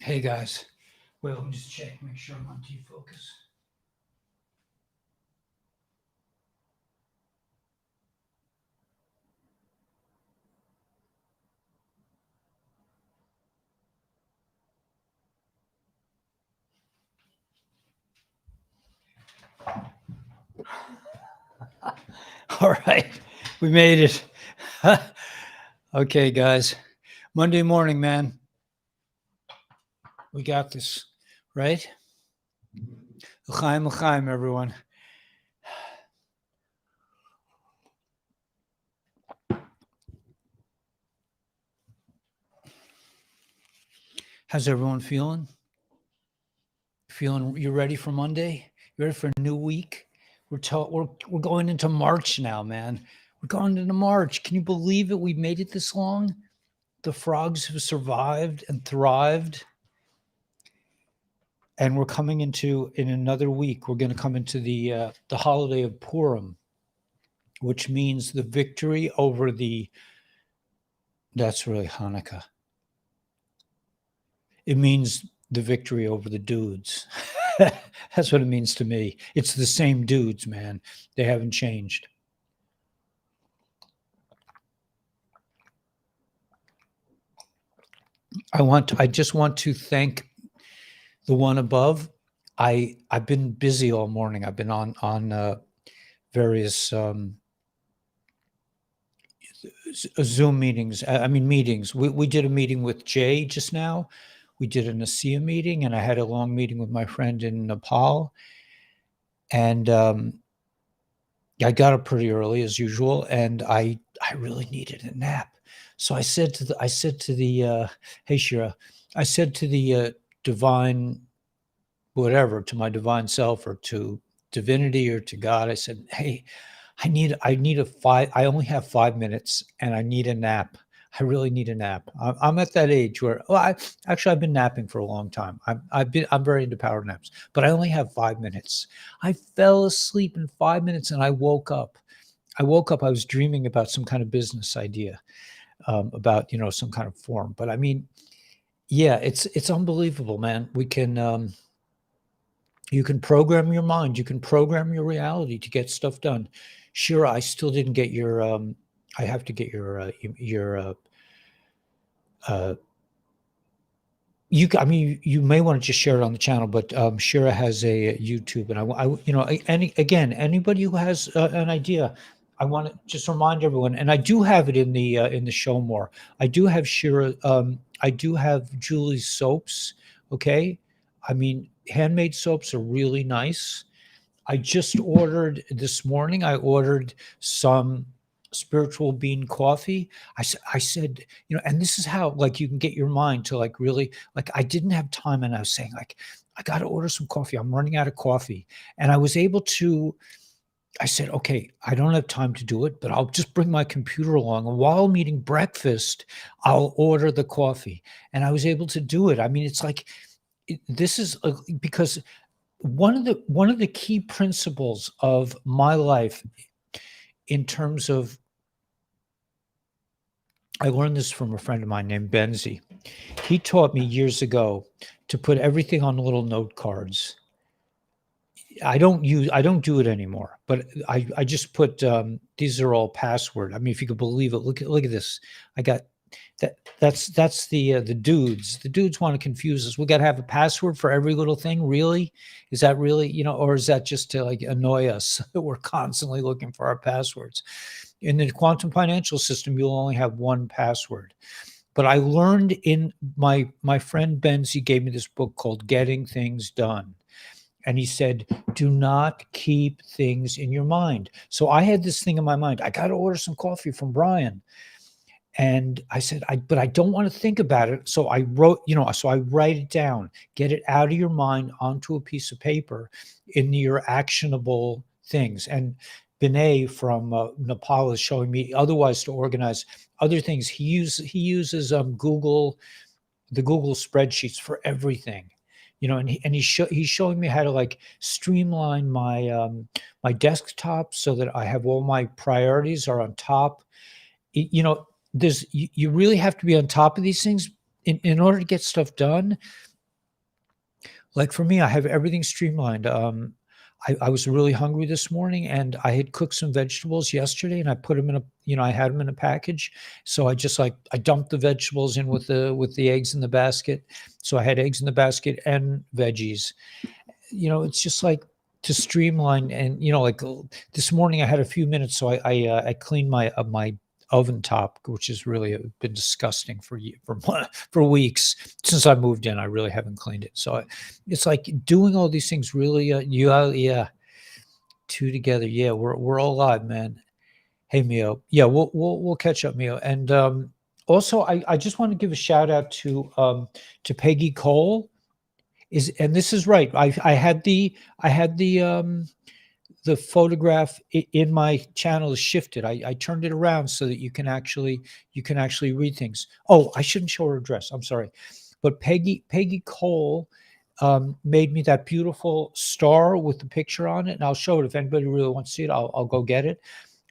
Hey guys, wait, let me just check, make sure I'm on T-focus. All right, we made it. Okay, guys, Monday morning, man. We got this, right? L'chaim, l'chaim, everyone. How's everyone feeling? Feeling you ready for Monday? You ready for a new week? We're going into March now, man. We're going into March. Can you believe it? We made it this long. The frogs have survived and thrived. And we're coming into, in another week, we're going to come into the holiday of Purim, which means the victory over that's really Hanukkah. It means the victory over the dudes. That's what it means to me. It's the same dudes, man. They haven't changed. I just want to thank the one above. I've been busy all morning. I've been on various Zoom meetings. Meetings. We did a meeting with Jay just now. We did an ASEA meeting, and I had a long meeting with my friend in Nepal. And I got up pretty early as usual, and I really needed a nap. So I said to the hey Shira, I said to the divine, whatever, to my divine self or to divinity or to God, I said, hey, I only have 5 minutes and I need a nap. I really need a nap. I'm at that age where, I've been napping for a long time. I'm very into power naps, but I only have 5 minutes. I fell asleep in 5 minutes and I woke up. I was dreaming about some kind of business idea, about, some kind of form. But yeah, it's unbelievable, man. We can, you can program your mind. You can program your reality to get stuff done. Shira, I still didn't get your, I have to get your you may want to just share it on the channel, but Shira has a YouTube, and anybody who has an idea, I want to just remind everyone, and I do have it in the show more. I do have Shira, I do have Julie's soaps. Okay, handmade soaps are really nice. I just ordered this morning. I ordered some spiritual bean coffee. I said, and this is how you can get your mind to really, I didn't have time, and I was saying I got to order some coffee. I'm running out of coffee. And I was able to, I said, okay, I don't have time to do it, but I'll just bring my computer along. And while I'm eating breakfast, I'll order the coffee. And I was able to do it. It's this is because one of the key principles of my life, in terms of, I learned this from a friend of mine named Benzie. He taught me years ago to put everything on little note cards. I don't do it anymore, but I just put, these are all password. If you could believe it, look at this. I got that's the dudes. The dudes want to confuse us. We got to have a password for every little thing. Really? Is that really, or is that just to annoy us? We're constantly looking for our passwords. In the quantum financial system, you'll only have one password. But I learned in my friend Benzie gave me this book called Getting Things Done. And he said, do not keep things in your mind. So I had this thing in my mind. I got to order some coffee from Brian. And I said, but I don't want to think about it. So I wrote, so I write it down, get it out of your mind onto a piece of paper in your actionable things. And Binay from Nepal is showing me otherwise to organize other things. He uses the Google spreadsheets for everything, and he's showing me how to streamline my my desktop so that I have all my priorities are on top. You really have to be on top of these things in order to get stuff done. Like for me, I have everything streamlined. I was really hungry this morning, and I had cooked some vegetables yesterday, and I put them in I had them in a package. So I just I dumped the vegetables in with the eggs in the basket. So I had eggs in the basket and veggies. It's just like to streamline, and this morning I had a few minutes, so I cleaned my oven top, which has really been disgusting for weeks since I moved in. I really haven't cleaned it, so it's like doing all these things. Really, yeah, two together. Yeah, we're all live, man. Hey, Mio. Yeah, we'll catch up, Mio. And also, I just want to give a shout out to Peggy Cole. And this is right. I had the photograph in my channel is shifted. I turned it around so that you can actually read things. Oh, I shouldn't show her address. I'm sorry, but Peggy Cole made me that beautiful star with the picture on it, and I'll show it if anybody really wants to see it. I'll go get it.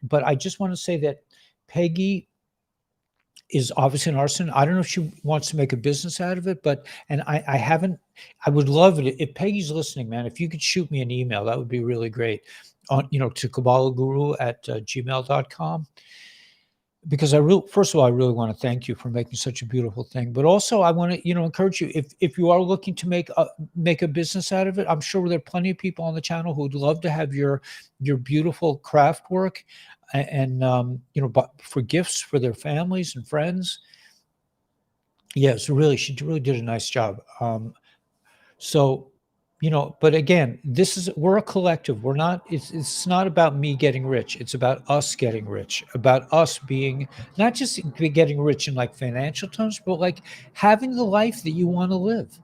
But I just want to say that Peggy is obviously an artisan. I don't know if she wants to make a business out of it, and I would love it if Peggy's listening, man. If you could shoot me an email, that would be really great. To kabbalahguru@gmail.com. Because first of all, I really want to thank you for making such a beautiful thing. But also, I want to, encourage you, if you are looking to make a business out of it, I'm sure there are plenty of people on the channel who would love to have your beautiful craft work, and for gifts for their families and friends. Yes, she really did a nice job. So, but again, we're a collective. It's not about me getting rich. It's about us getting rich, about us being not just getting rich in like financial terms, but like having the life that you want to live.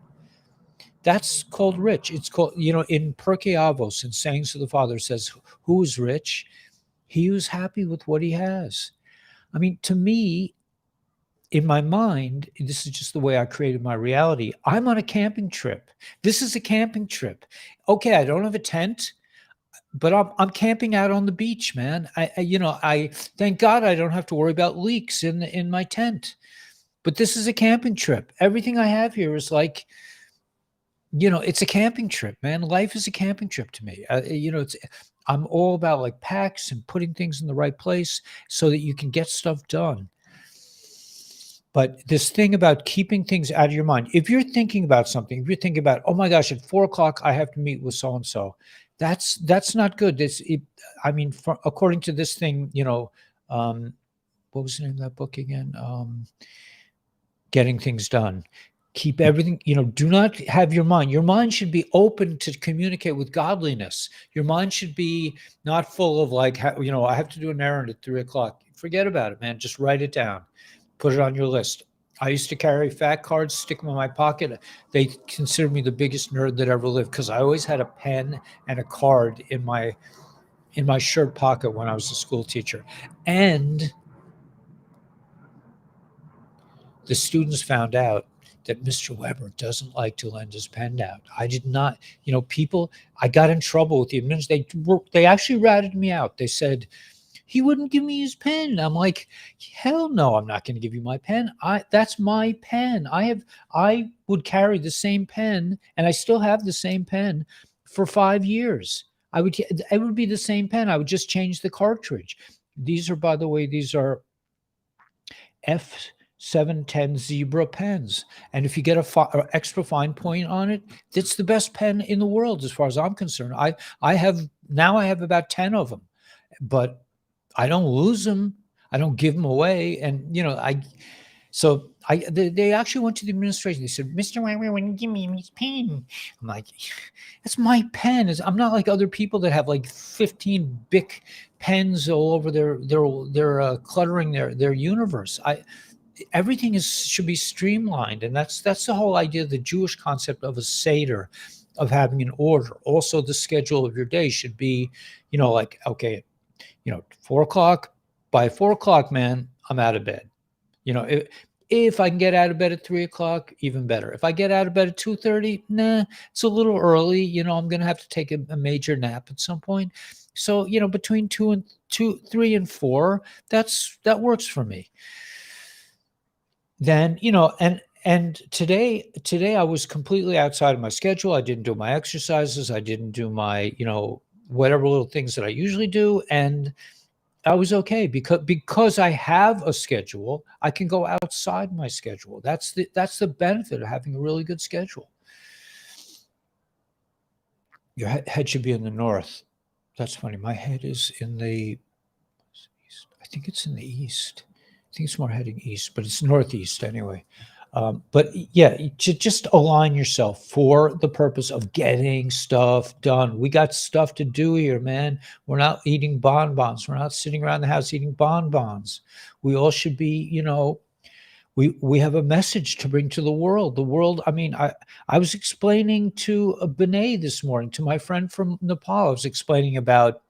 That's called rich. It's called, in Perkei Avos, in Sayings of the Father, says, who is rich? He who's happy with what he has. I mean, to me, in my mind, this is just the way I created my reality. I'm on a camping trip. This is a camping trip. Okay, I don't have a tent, but I'm camping out on the beach, man. I thank God I don't have to worry about leaks in my tent. But this is a camping trip. Everything I have here is like, it's a camping trip, man. Life is a camping trip to me. I'm all about like packs and putting things in the right place so that you can get stuff done. But this thing about keeping things out of your mind, if you're thinking about something, if you're thinking about, oh my gosh, at 4:00 I have to meet with so and so, that's not good. According to this thing, what was the name of that book again? Getting Things Done. Keep everything, do not have your mind. Your mind should be open to communicate with godliness. Your mind should be not full of like, I have to do an errand at 3:00. Forget about it, man. Just write it down. Put it on your list. I used to carry fat cards, stick them in my pocket. They considered me the biggest nerd that ever lived because I always had a pen and a card in my shirt pocket when I was a school teacher. And the students found out that Mr. Weber doesn't like to lend his pen out. I did not, I got in trouble with the administration. They actually ratted me out. They said, he wouldn't give me his pen. I'm like, hell no, I'm not going to give you my pen. That's my pen. I would carry the same pen, and I still have the same pen for 5 years. It would be the same pen. I would just change the cartridge. These are, by the way, F710 Zebra pens. And if you get an extra fine point on it, it's the best pen in the world as far as I'm concerned. I have about 10 of them, but I don't lose them. I don't give them away. And, they actually went to the administration. They said, Mr. Weber wouldn't give me his pen. I'm like, that's my pen. I'm not like other people that have like 15 big pens all over they're cluttering their universe. Everything should be streamlined. And that's the whole idea of the Jewish concept of a Seder, of having an order. Also, the schedule of your day should be, like, okay, 4:00, by 4:00, man, I'm out of bed. If I can get out of bed at 3:00, even better. If I get out of bed at 2:30, nah, it's a little early. I'm going to have to take a major nap at some point. So, between 3 and 4, that works for me. Then, And today I was completely outside of my schedule. I didn't do my exercises. I didn't do my, whatever little things that I usually do. And I was okay because I have a schedule. I can go outside my schedule. That's the benefit of having a really good schedule. Your head should be in the north. That's funny. My head is in the east. I think it's in the east. I think it's more heading east, but it's northeast anyway. But yeah, just align yourself for the purpose of getting stuff done. We got stuff to do here, man. We're not eating bonbons. We're not sitting around the house eating bonbons. We all should be, we have a message to bring to the world. The world, I mean, I was explaining to Benet this morning, to my friend from Nepal. I was explaining about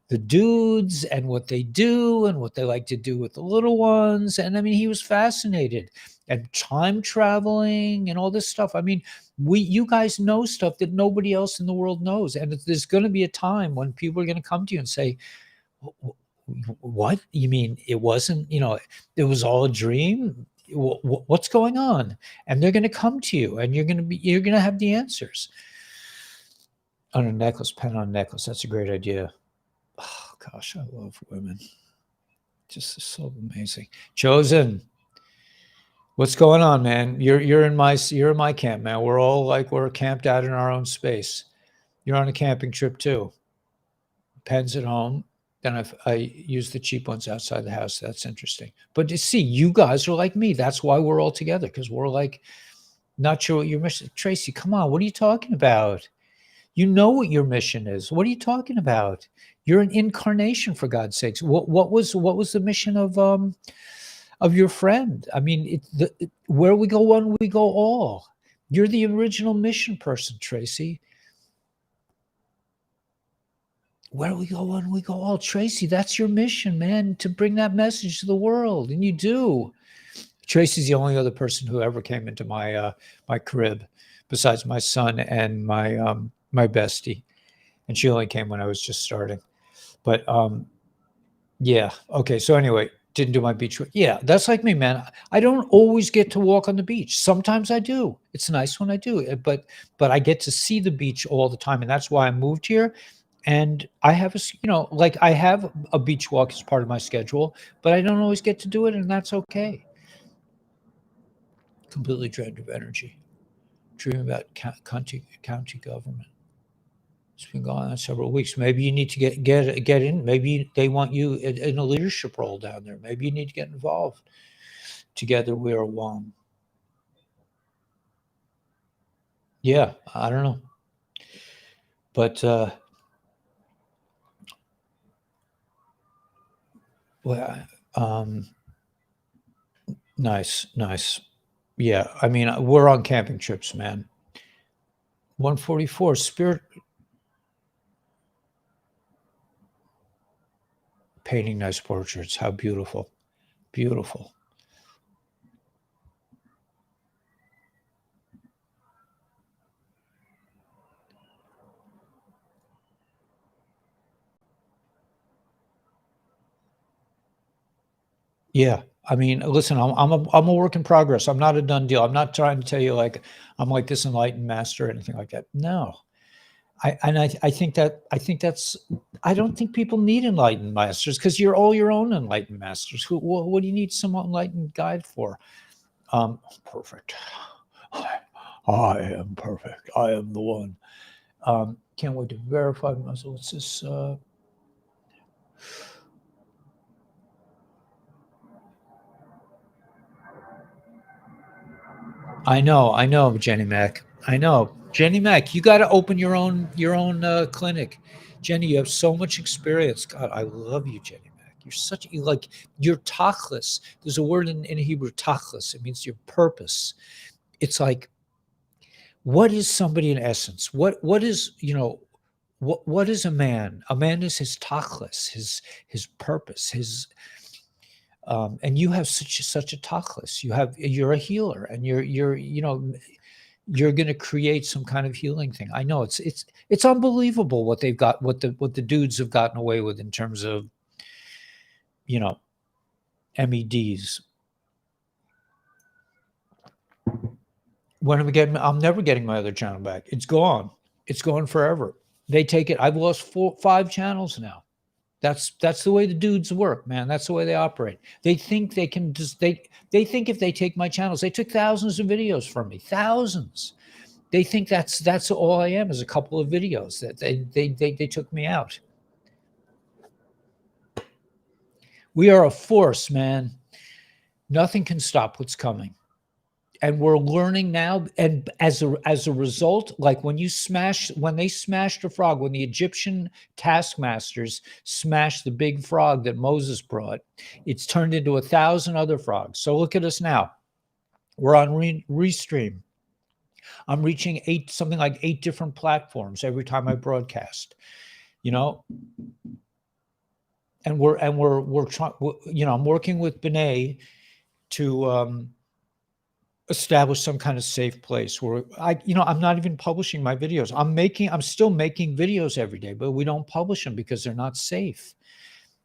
the dudes and what they do and what they like to do with the little ones. And I mean, he was fascinated. And time traveling and all this stuff. I mean, you guys know stuff that nobody else in the world knows. And there's going to be a time when people are going to come to you and say, what? You mean it wasn't, it was all a dream? What's going on? And they're going to come to you and you're going to have the answers. On a necklace, pen on a necklace. That's a great idea. Oh gosh, I love women. Just so amazing. Chosen. What's going on, man? You're in my camp, man. We're camped out in our own space. You're on a camping trip too. Pens at home. Then I use the cheap ones outside the house. That's interesting. But you see, you guys are like me. That's why we're all together, because we're like not sure what your mission. Tracy, come on. What are you talking about? You know what your mission is. What are you talking about? You're an incarnation, for God's sakes. What was the mission of your friend? I mean, where we go one, we go all. You're the original mission person, Tracy. Where we go one, we go all. Tracy, that's your mission, man, to bring that message to the world, and you do. Tracy's the only other person who ever came into my my crib, besides my son and my my bestie, and she only came when I was just starting. But yeah, okay. So anyway, didn't do my beach. Yeah, that's like me, man. I don't always get to walk on the beach. Sometimes I do. It's nice when I do, but I get to see the beach all the time, and that's why I moved here. And I have like I have a beach walk as part of my schedule, but I don't always get to do it, and that's okay. Completely drained of energy. Dreaming about county government. It's been going on several weeks. Maybe you need to get in. Maybe they want you in a leadership role down there. Maybe you need to get involved. Together we are one. Yeah, I don't know. But well, nice. Yeah, I mean, we're on camping trips, man. 144 spirit painting nice portraits. How beautiful. Beautiful. Yeah. I mean, listen, I'm a work in progress. I'm not a done deal. I'm not trying to tell you like I'm like this enlightened master or anything like that. No. I think that's I don't think people need enlightened masters because you're all your own enlightened masters. What do you need some enlightened guide for? Perfect. I am perfect. I am the one. Can't wait to verify myself. What's this? I know, Jenny Mac. I know, Jenny Mac. You got to open your own clinic, Jenny. You have so much experience. God, I love you, Jenny Mac. You're such like you're tachlis. There's a word in Hebrew, tachlis. It means your purpose. It's like, what is somebody in essence? What is what is a man? A man is his tachlis, his purpose, his and you have such a tachlis. You're a healer, and you're going to create some kind of healing thing. I know it's unbelievable what they've got, what the dudes have gotten away with in terms of MEDs. When am I getting? I'm never getting my other channel back. It's gone. It's gone forever. They take it. I've lost 5 channels now. That's the way the dudes work, man. That's the way they operate. They think they can just they think if they take my channels, they took thousands of videos from me, thousands. They think that's all I am is a couple of videos that they took me out. We are a force, man. Nothing can stop what's coming. And we're learning now. And as a result, like when they smashed a frog, when the Egyptian taskmasters smashed the big frog that Moses brought, it's turned into 1,000 other frogs. So look at us now. We're on Restream. I'm reaching something like 8 different platforms every time I broadcast, you know. And we're trying, you know, I'm working with Benet to establish some kind of safe place where I'm not even publishing my videos. I'm still making videos every day, but we don't publish them because they're not safe.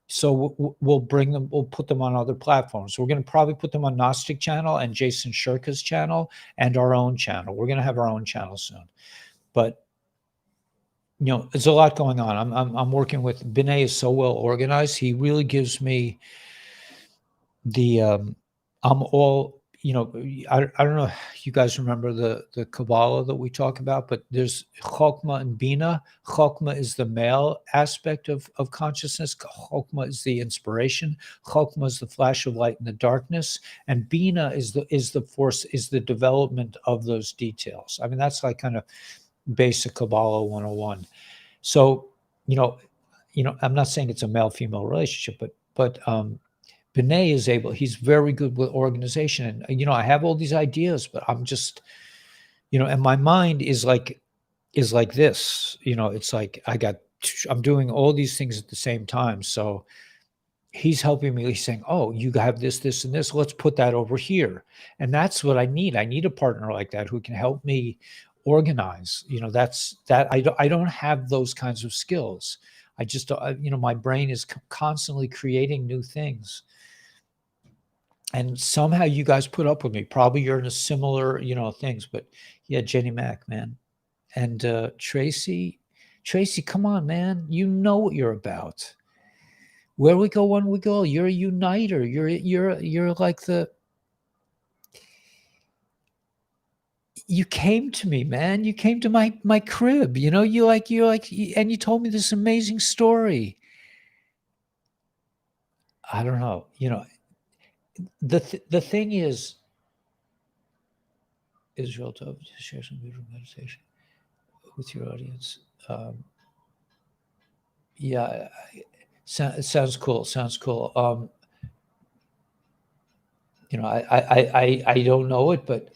So we'll put them on other platforms. We're going to probably put them on Gnostic channel and Jason Shirka's channel and our own channel. We're going to have our own channel soon. But you know, there's a lot going on. I'm working with Benet is so well organized. He really gives me the I'm all, you know, I don't know if you guys remember the Kabbalah that we talk about, but there's Chokmah and Bina. Chokmah is the male aspect of consciousness. Chokmah is the inspiration. Chokmah is the flash of light in the darkness. And Bina is the force, is the development of those details. I mean, that's like kind of basic Kabbalah 101. So, you know, I'm not saying it's a male-female relationship, but Benet is he's very good with organization. And, you know, I have all these ideas, but I'm just, you know, and my mind is like this, you know, it's like I'm doing all these things at the same time. So he's helping me. He's saying, oh, you have this, this, and this. Let's put that over here. And that's what I need. I need a partner like that who can help me organize. You know, I don't have those kinds of skills. I just, you know, my brain is constantly creating new things. And somehow you guys put up with me. Probably you're in a similar, you know, things, but yeah, Jenny Mac, man. And Tracy, come on, man. You know what you're about. Where we go, when we go, you're a uniter. You're like you came to me, man. You came to my crib, you know, and you told me this amazing story. I don't know, you know, the thing is, Israel Tov, to share some beautiful meditation with your audience. Yeah, it sounds cool. You know, I don't know it, but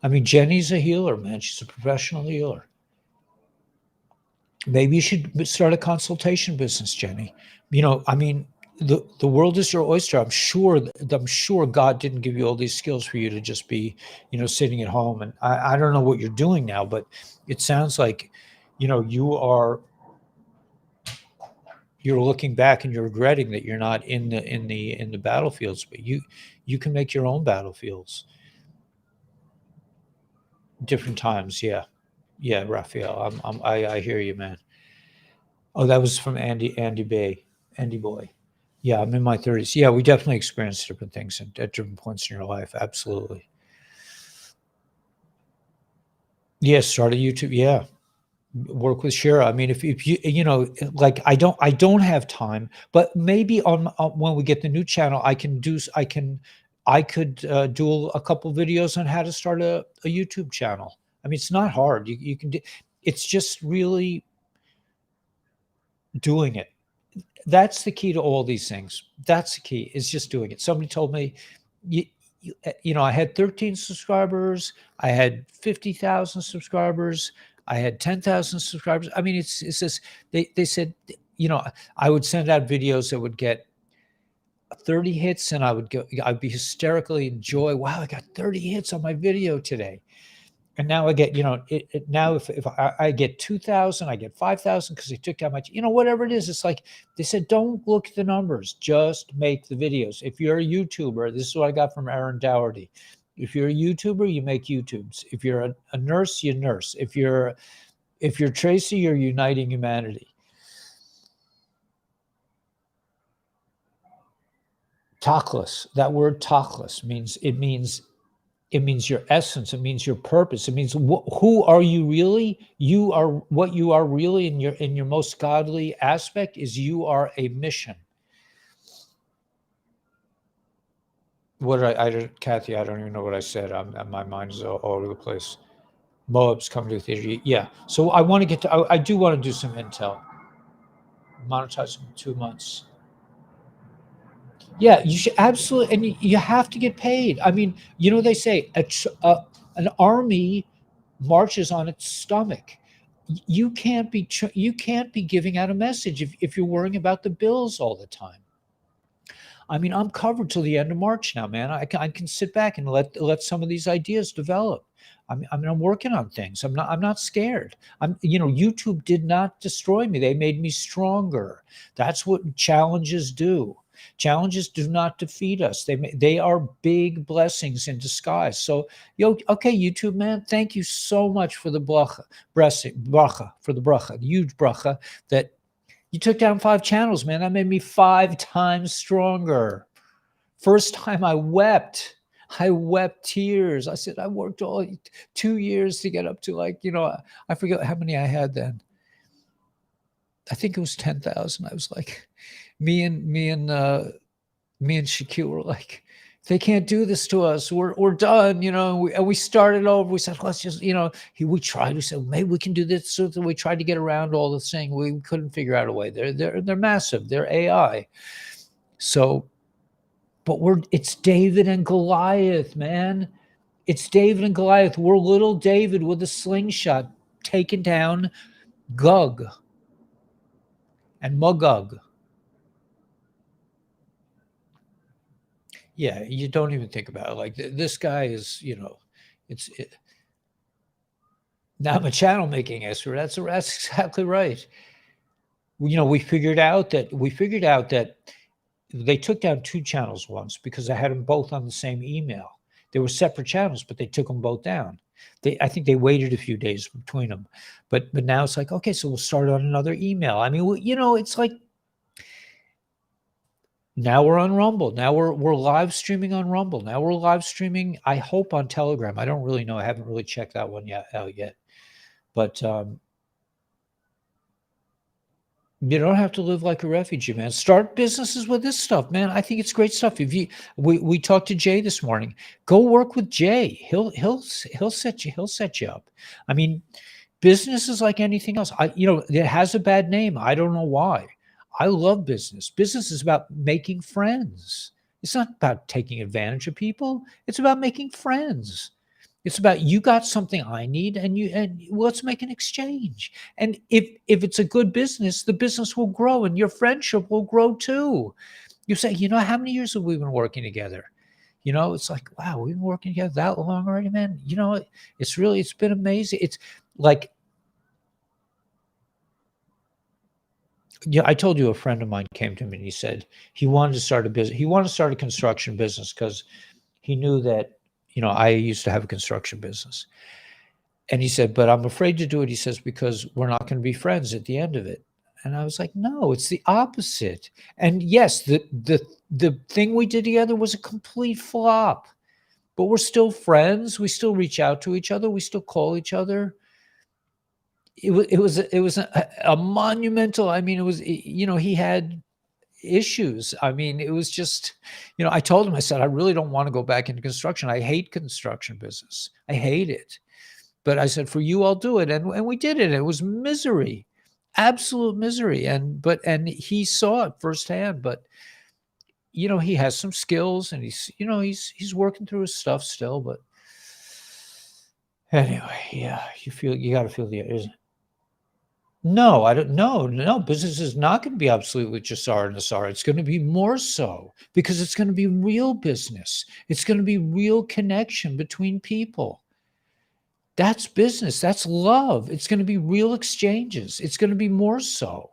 I mean, Jenny's a healer, man. She's a professional healer. Maybe you should start a consultation business, Jenny. You know, I mean, the world is your oyster. I'm sure God didn't give you all these skills for you to just be, you know, sitting at home. And I don't know what you're doing now, but it sounds like, you know, you're looking back and you're regretting that you're not in the battlefields, but you can make your own battlefields. Different times, yeah, Raphael. I hear you, man. Oh, that was from Andy Boy. Yeah, I'm in my 30s. Yeah, we definitely experience different things at different points in your life. Absolutely. Yeah, start a YouTube. Yeah, work with Shira. I mean, if you know, like I don't have time, but maybe on when we get the new channel, I could do a couple videos on how to start a YouTube channel. I mean, it's not hard. You can do. It's just really doing it. That's the key to all these things. That's the key, is just doing it. Somebody told me, you know, I had 13 subscribers. I had 50,000 subscribers. I had 10,000 subscribers. I mean, it's just, they said, you know, I would send out videos that would get 30 hits and I'd be hysterically enjoy. Wow, I got 30 hits on my video today. And now I get, now if I get 2,000, I get 5,000 because they took down whatever it is. It's like they said, don't look at the numbers, just make the videos. If you're a YouTuber, this is what I got from Aaron Dougherty. If you're a YouTuber, you make YouTubes. If you're a nurse, you nurse. If you're Tracy, you're uniting humanity. Tachlis, that word tachlis means your essence. It means your purpose. It means who are you really? You are what you are really in your most godly aspect is you are a mission. What Kathy, I don't even know what I said. My mind is all over the place. Moab's coming to the theater. Yeah. So I want to get to, I do want to do some intel. Monetize in 2 months. Yeah, you should absolutely, and you have to get paid. I mean, they say an army marches on its stomach. You can't be giving out a message if you're worrying about the bills all the time. I mean, I'm covered till the end of March now, man. I can sit back and let some of these ideas develop. I'm working on things. I'm not scared. YouTube did not destroy me. They made me stronger. That's what challenges do. Challenges do not defeat us. They are big blessings in disguise. So, okay, YouTube man, thank you so much for the bracha, the huge bracha that you took down 5 channels, man. That made me 5 times stronger. First time I wept tears. I said, I worked all 2 years to get up to I forget how many I had then. I think it was 10,000. I was like, me and Shaquille were like, they can't do this to us. We're done, and we started over. We said, let's just, we tried. We said, maybe we can do this. So we tried to get around all the thing. We couldn't figure out a way. They're massive. They're AI. So, but it's David and Goliath, man. It's David and Goliath. We're little David with a slingshot taking down Gog and Magog. Yeah, you don't even think about it. Like this guy is, now I'm a channel making expert. That's exactly right. We figured out that they took down 2 channels once because I had them both on the same email. They were separate channels, but they took them both down. I think they waited a few days between them, but now it's like, okay, so we'll start on another email. I mean, it's like, now we're on Rumble. Now we're live streaming on Rumble. Now we're live streaming, I hope, on Telegram. I don't really know. I haven't really checked that one out yet. But you don't have to live like a refugee, man. Start businesses with this stuff, man. I think it's great stuff. We talked to Jay this morning. Go work with Jay. He'll set you up. I mean, business is like anything else. It has a bad name. I don't know why. I love business. Business is about making friends. It's not about taking advantage of people. It's about making friends. It's about, you got something I need, and let's make an exchange. And if it's a good business, the business will grow and your friendship will grow too. You say, how many years have we been working together? It's like, wow, we've been working together that long already, man. It's been amazing. It's like, I told you a friend of mine came to me and he said he wanted to start a business. He wanted to start a construction business because he knew that, I used to have a construction business. And he said, but I'm afraid to do it. He says, because we're not going to be friends at the end of it. And I was like, no, it's the opposite. And yes, the thing we did together was a complete flop, but we're still friends. We still reach out to each other. We still call each other. It was a monumental. I mean, it was, he had issues. I mean, it was just, I told him, I said, I really don't want to go back into construction. I hate construction business. I hate it. But I said, for you, I'll do it. And we did it. It was misery, absolute misery. And he saw it firsthand, but he has some skills and he's working through his stuff still, but anyway, yeah, you got to feel the, isn't it? No, I don't. No. Business is not going to be absolutely just Asara and Asara. It's going to be more so because it's going to be real business. It's going to be real connection between people. That's business. That's love. It's going to be real exchanges. It's going to be more so.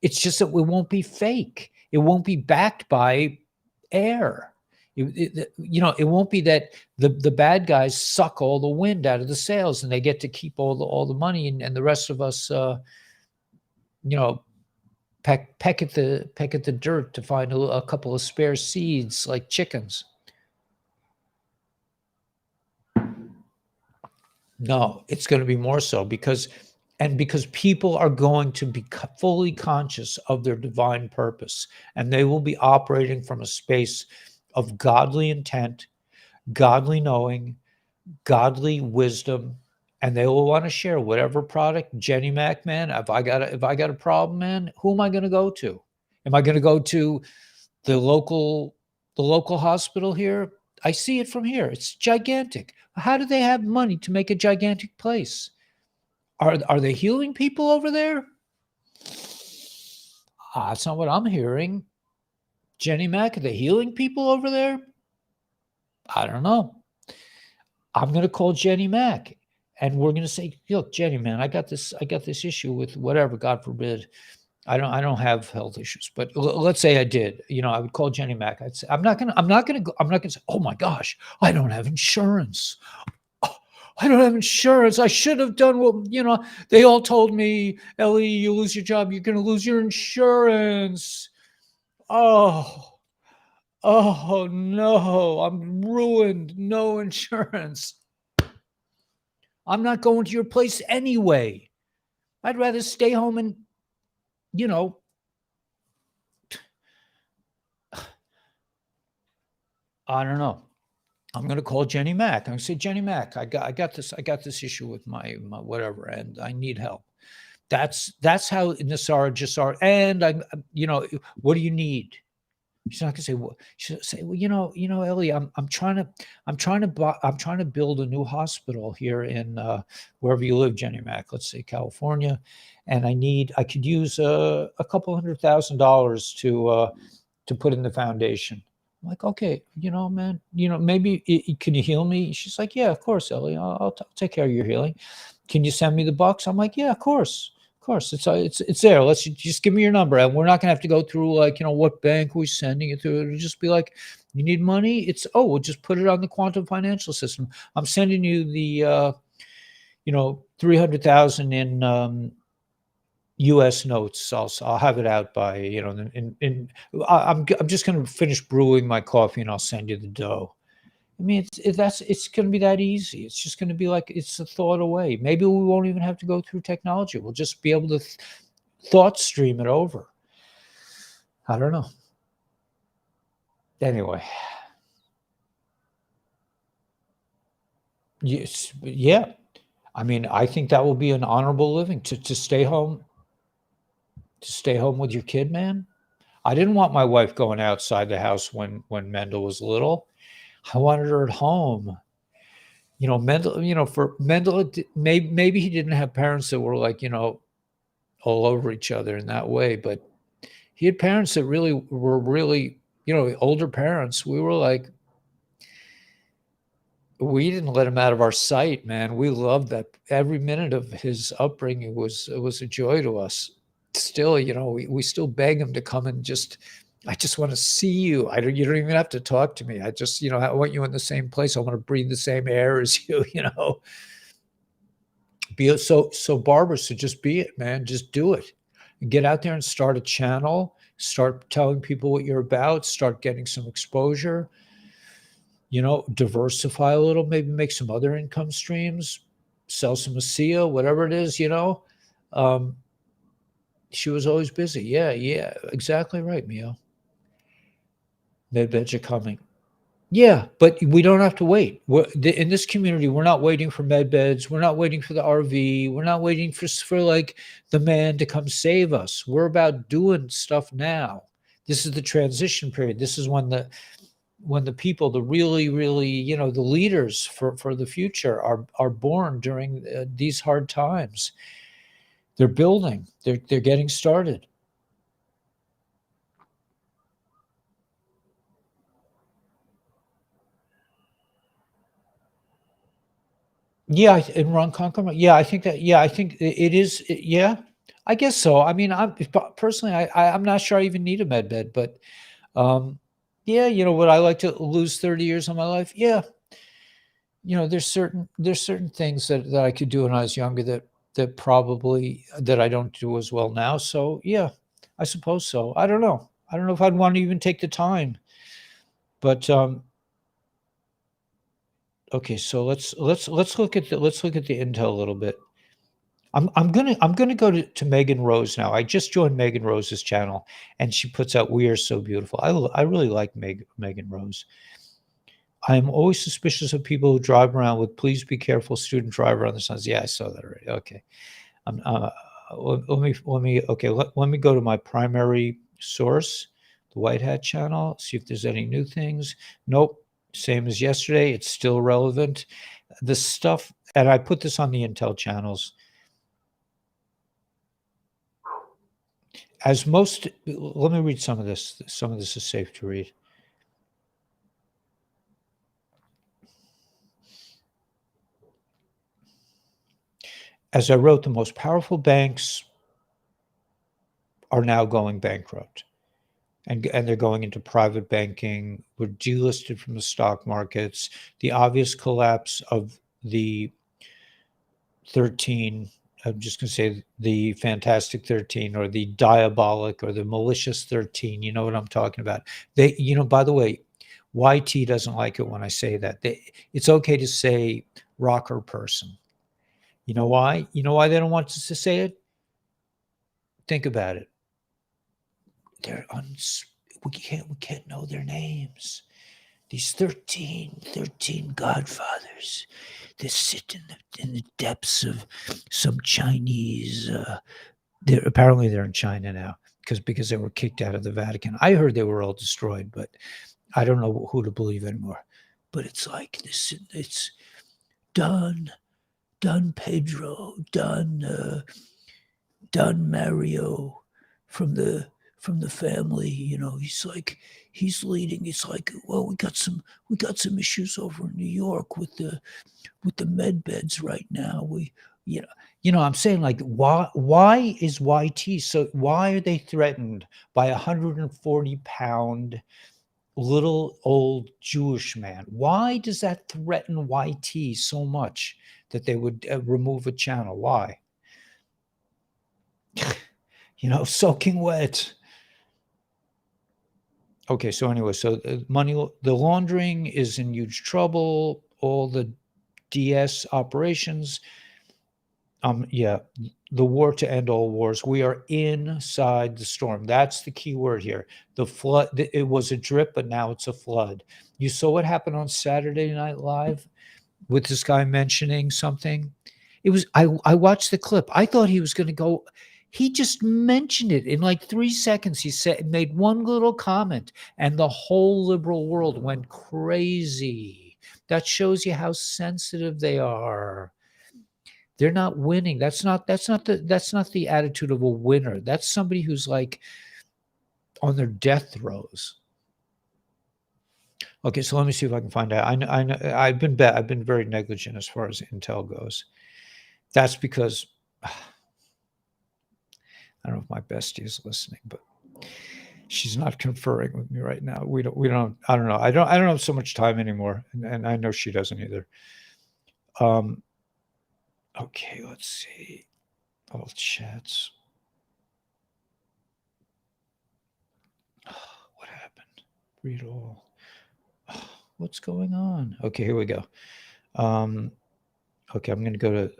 It's just that it won't be fake. It won't be backed by air. It won't be that the bad guys suck all the wind out of the sails and they get to keep all the money, and the rest of us, peck at the dirt to find a couple of spare seeds like chickens. No, it's going to be more so because people are going to be fully conscious of their divine purpose, and they will be operating from a space of godly intent, godly knowing, godly wisdom, and they will want to share whatever product. Jenny Mac, man, if I got a problem, man, who am I going to go to? Am I going to go to the local hospital here? I see it from here. It's gigantic. How do they have money to make a gigantic place? Are they healing people over there? That's not what I'm hearing. Jenny Mac, are they healing people over there? I don't know. I'm going to call Jenny Mac, and we're going to say, look, Jenny, man, I got this issue with whatever, God forbid. I don't have health issues, but let's say I did. I would call Jenny Mac. I'd say, I'm not gonna say, oh my gosh, I don't have insurance. Oh, I don't have insurance. I should have done what they all told me. Ellie, you lose your job, you're gonna lose your insurance. Oh no, I'm ruined. No insurance. I'm not going to your place anyway. I'd rather stay home and I don't know. I'm going to call Jenny Mac. I'm going to say, Jenny Mac, I got this issue with my whatever, and I need help. That's how Nasara Jassar. And what do you need? She's not going to say, well, she'll say, well, Ellie, I'm trying to build a new hospital here in wherever you live, Jenny Mac, let's say California. And I could use a couple $100,000 to put in the foundation. I'm like, okay, man, maybe can you heal me? She's like, yeah, of course, Ellie, I'll take care of your healing. Can you send me the bucks? I'm like, yeah, of course. It's there. Let's just give me your number, and we're not gonna have to go through what bank we're sending it to. It'll just be like, you need money. We'll just put it on the quantum financial system. I'm sending you the 300,000 in U.S. notes. I'll have it out by I'm just gonna finish brewing my coffee, and I'll send you the dough. I mean, it's going to be that easy. It's just going to be like it's a thought away. Maybe we won't even have to go through technology. We'll just be able to thought stream it over. I don't know. Anyway, yes, yeah. I mean, I think that will be an honorable living to stay home. To stay home with your kid, man. I didn't want my wife going outside the house when Mendel was little. I wanted her at home. Mendel, for Mendel, maybe he didn't have parents that were like, all over each other in that way, but he had parents that were really, older parents. We were like, we didn't let him out of our sight, man. We loved that every minute of his upbringing was a joy to us. Still, we still beg him to come and I just want to see you. You don't even have to talk to me. I just, I want you in the same place. I want to breathe the same air as you, Be so Barbara, so just be it, man. Just do it. Get out there and start a channel. Start telling people what you're about. Start getting some exposure. Diversify a little. Maybe make some other income streams. Sell some ASEA, whatever it is. She was always busy. Yeah, exactly right, Mio. Med-beds are coming. Yeah, but we don't have to wait. In this community, we're not waiting for med beds. We're not waiting for the RV. We're not waiting for like the man to come save us. We're about doing stuff now. This is the transition period. This is when the people, the really, really, the leaders for the future are born during these hard times. They're building. They're getting started. Yeah, in Ronkonkoma. Yeah, I think that. Yeah, I think it is. Yeah, I guess so. I mean, personally, I'm not sure I even need a med bed, but um, yeah, would I like to lose 30 years of my life? Yeah, there's certain things that I could do when I was younger that probably that I don't do as well now. So yeah, I suppose so. I don't know. I don't know if I'd want to even take the time. But okay, so let's look at the intel a little bit. I'm gonna go to Megan Rose now. I just joined Megan Rose's channel, and she puts out "We Are So Beautiful." I really like Megan Rose. I am always suspicious of people who drive around with "Please be careful, student driver" on the signs. Yeah, I saw that already. Okay, let me okay. Let me go to my primary source, the White Hat channel. See if there's any new things. Nope, same as yesterday. It's still relevant. The stuff, and I put this on the Intel channels. As most, let me read some of this. Some of this is safe to read. As I wrote, the most powerful banks are now going bankrupt, and they're going into private banking. We're delisted from the stock markets. The obvious collapse of the 13, I'm just going to say the Fantastic 13, or the diabolic or the malicious 13. You know what I'm talking about. By the way, YT doesn't like it when I say that. It's okay to say rocker person. You know why? You know why they don't want us to say it? Think about it. They're we can't know their names. These 13 godfathers that sit in the depths of some Chinese. They're in China now because they were kicked out of the Vatican. I heard they were all destroyed, but I don't know who to believe anymore. But it's like this. It's Don Pedro, Don Mario from the family. He's leading. It's like, well, we got some issues over in New York with the med beds right now. You know, I'm saying, like, why is YT so? Why are they threatened by 140-pound little old Jewish man? Why does that threaten YT so much that they would remove a channel? Why? Soaking wet. Okay, so anyway, so the laundering is in huge trouble. All the DS operations. Yeah, the war to end all wars. We are inside the storm. That's the key word here. The flood. It was a drip, but now it's a flood. You saw what happened on Saturday Night Live with this guy mentioning something. It was I watched the clip. I thought he was going to go. He just mentioned it in like 3 seconds. He made one little comment, and the whole liberal world went crazy. That shows you how sensitive they are. They're not winning. That's not the attitude of a winner. That's somebody who's like on their death throes. Okay, so let me see if I can find out. I know I've been very negligent as far as intel goes. That's because I don't know if my bestie is listening, but she's not conferring with me right now. We don't I don't know. I don't have so much time anymore, and I know she doesn't either. Um okay, let's see. All chats. What happened? Read all. What's going on? Okay, here we go. Okay, I'm going to go to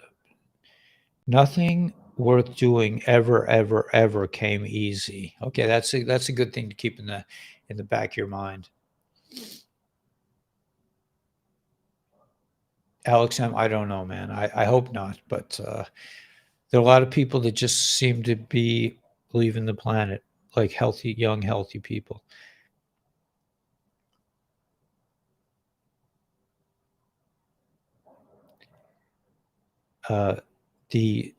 nothing worth doing ever came easy. Okay, that's a good thing to keep in the back of your mind. Alex M, I don't know, man. I hope not, but there are a lot of people that just seem to be leaving the planet, like healthy, young, healthy people. The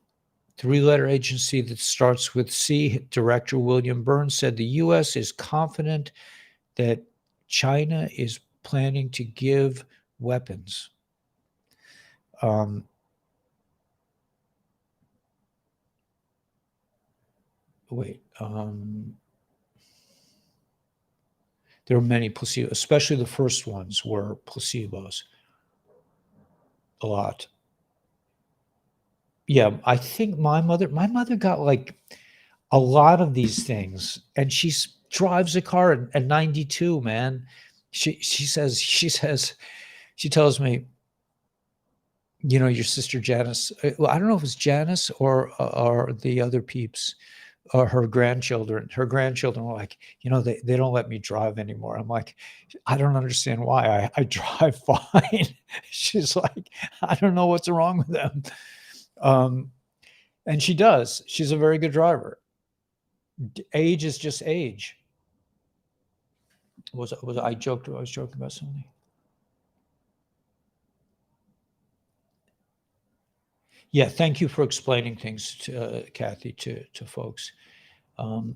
three-letter agency that starts with C, Director William Burns, said the U.S. is confident that China is planning to give weapons. Wait. There are many placebos, especially the first ones were placebos. A lot. Yeah, I think my mother got like a lot of these things, and she drives a car at 92, man. She tells me, your sister Janice, well, I don't know if it's Janice or the other peeps, or her grandchildren. Her grandchildren were like, they don't let me drive anymore. I'm like, I don't understand why. I drive fine. She's like, I don't know what's wrong with them. And she does. She's a very good driver. Age is just age. I was joking about something. Yeah, thank you for explaining things to Kathy, to folks. I'm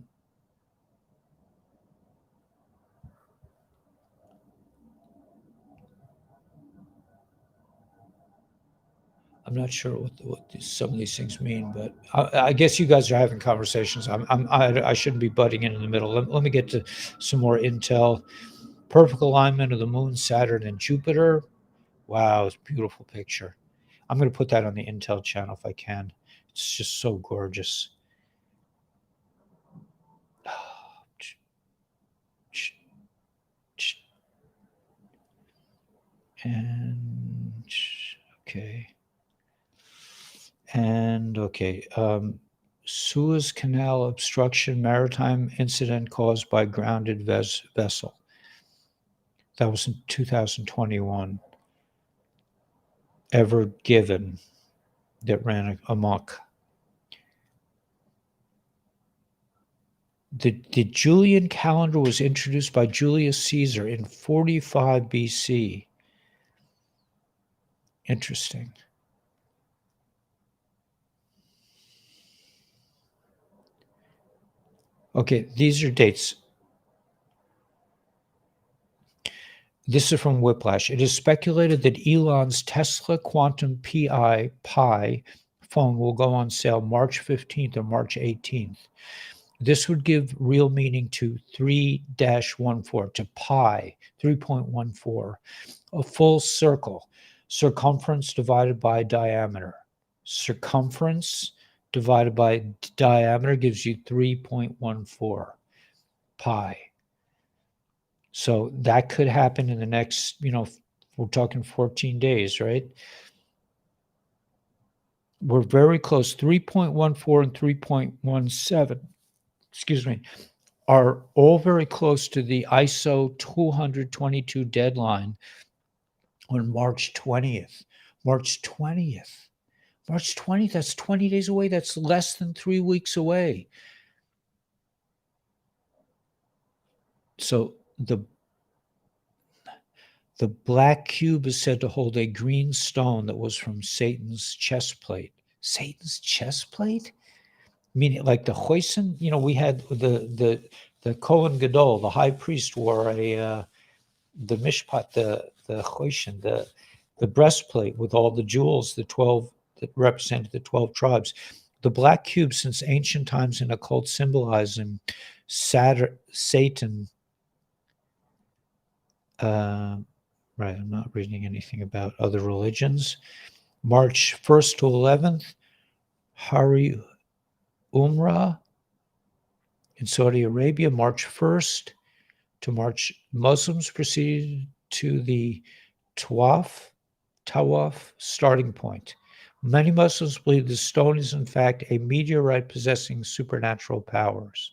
not sure what some of these things mean, but I guess you guys are having conversations. I shouldn't be butting in the middle. Let me get to some more intel. Perfect alignment of the moon, Saturn, and Jupiter. Wow, it's a beautiful picture. I'm going to put that on the Intel channel if I can. It's just so gorgeous. And okay. And okay. Suez Canal obstruction, maritime incident caused by grounded vessel. That was in 2021. Ever Given, that ran amok. The Julian calendar was introduced by Julius Caesar in 45 BC. Interesting. Okay, these are dates. This is from Whiplash. It is speculated that Elon's Tesla Quantum Pi phone will go on sale March 15th or March 18th. This would give real meaning to 3-14, to pi, 3.14, a full circle, circumference divided by diameter. Circumference divided by diameter gives you 3.14 pi. So that could happen in the next, we're talking 14 days, right? We're very close. 3.14 and 3.17, excuse me, are all very close to the ISO 222 deadline on March 20th. March 20th. March 20th, that's 20 days away. That's less than 3 weeks away. So the black cube is said to hold a green stone that was from Satan's chest plate. Satan's chest plate? Meaning like the Hoyson, we had the Kohen Gadol, the high priest, wore the mishpat, the Hoyson, the breastplate with all the jewels, the 12 that represented the 12 tribes. The black cube, since ancient times in occult symbolizing Satan. Right, I'm not reading anything about other religions. March 1st to 11th, Hari Umrah in Saudi Arabia. March 1st to March, Muslims proceeded to the Tawaf starting point. Many Muslims believe the stone is in fact a meteorite possessing supernatural powers.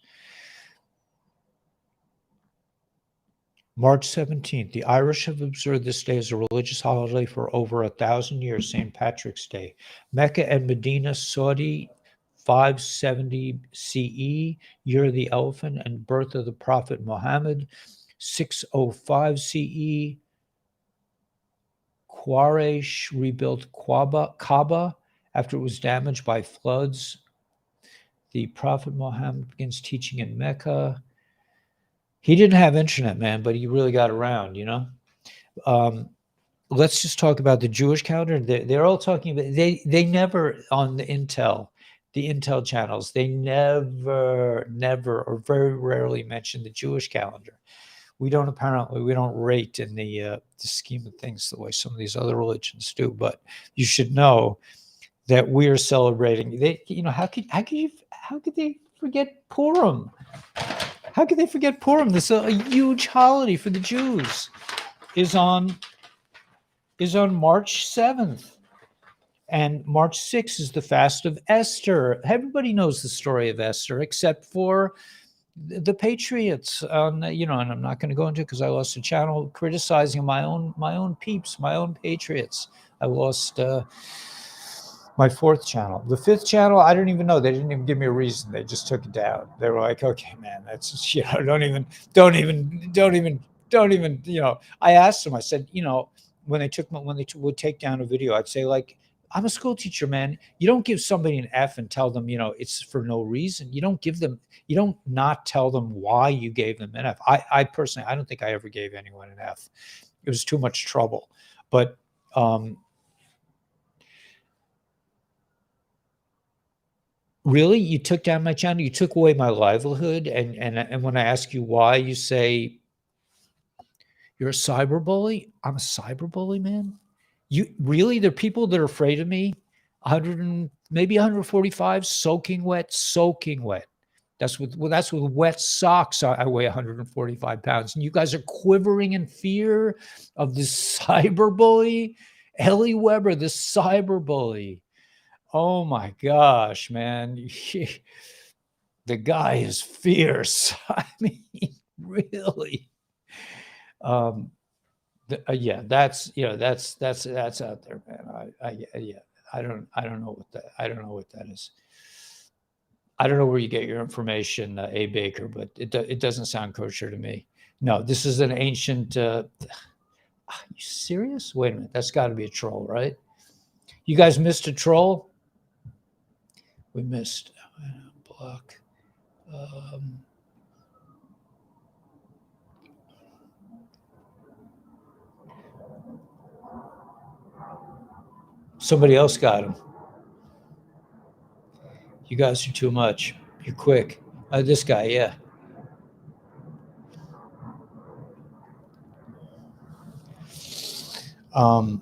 March 17th, the Irish have observed this day as a religious holiday for over 1,000 years, St. Patrick's Day. Mecca and Medina, Saudi, 570 CE, Year of the Elephant and birth of the Prophet Muhammad, 605 CE. Quraysh rebuilt Kaaba after it was damaged by floods. The Prophet Muhammad begins teaching in Mecca. He didn't have internet, man, but he really got around, let's just talk about the Jewish calendar. They're all talking about they never on the Intel channels, they never or very rarely mention the Jewish calendar. We don't rate in the scheme of things the way some of these other religions do. But you should know that we are celebrating. How could they forget Purim? How could they forget Purim? This is a huge holiday for the Jews. Is on March 7th. And March 6th is the fast of Esther. Everybody knows the story of Esther, except for the patriots. And I'm not going to go into it because I lost a channel criticizing my own peeps, my own patriots. I lost my fourth channel. The fifth channel, I don't even know. They didn't even give me a reason. They just took it down. They were like, okay, man, that's, don't even. I asked them, I said, when they would take down a video, I'd say, like, I'm a school teacher, man. You don't give somebody an F and tell them, it's for no reason. You don't not tell them why you gave them an F. I personally, I don't think I ever gave anyone an F. It was too much trouble. But really, you took down my channel? You took away my livelihood? And when I ask you why, you say you're a cyberbully? I'm a cyberbully, man? You really? There are people that are afraid of me? 100 and maybe 145, soaking wet. That's with wet socks. I weigh 145 pounds, and you guys are quivering in fear of this cyberbully, Ellie Weber, this cyberbully. Oh my gosh, man. The guy is fierce. I mean, really. Yeah, that's out there, man. I don't know what that is. I don't know where you get your information, A. Baker, but it doesn't sound kosher to me. No, this is an ancient. Are you serious? Wait a minute, that's got to be a troll, right? You guys missed a troll. We missed block. Somebody else got him. You guys are too much. You're quick. This guy, yeah. I'm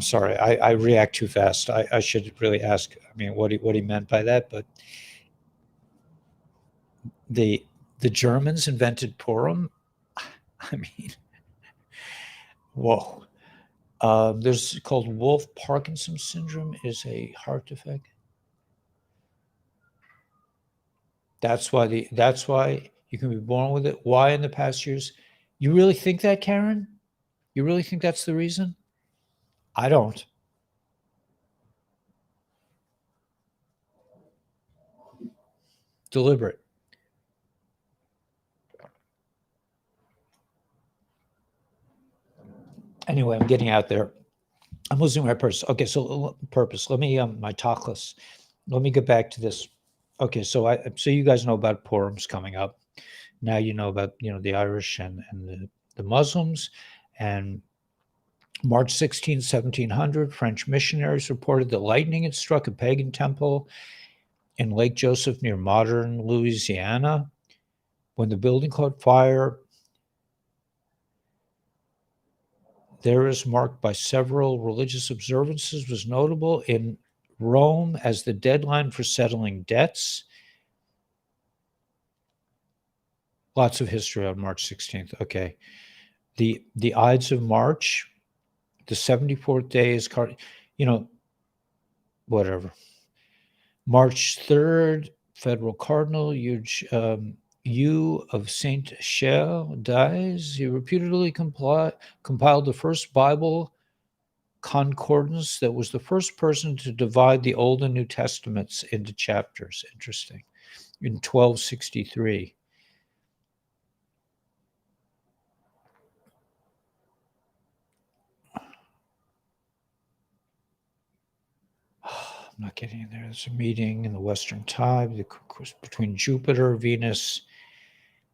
sorry. I react too fast. I should really ask. I mean, what he meant by that. But the Germans invented Purim. I mean, whoa. There's called Wolff Parkinson syndrome. Is a heart defect. That's why you can be born with it. Why in the past years? You really think that, Karen? You really think that's the reason? I don't. Deliberate. Anyway, I'm getting out there. I'm losing my purpose. Okay, so purpose. Let me my talkless. Let me get back to this. Okay, so you guys know about Purim's coming up. Now you know about the Irish and the Muslims. And March 16, 1700, French missionaries reported that lightning had struck a pagan temple in Lake Joseph near modern Louisiana. When the building caught fire, there is marked by several religious observances, was notable in Rome as the deadline for settling debts. Lots of history on March 16th. Okay. The Ides of March, the 74th day is, whatever. March 3rd, Federal Cardinal Hugh of Saint Cher dies. He reputedly compiled the first Bible concordance that was the first person to divide the Old and New Testaments into chapters. Interesting. In 1263. I'm not getting in there. There's a meeting in the Western Time between Jupiter, Venus,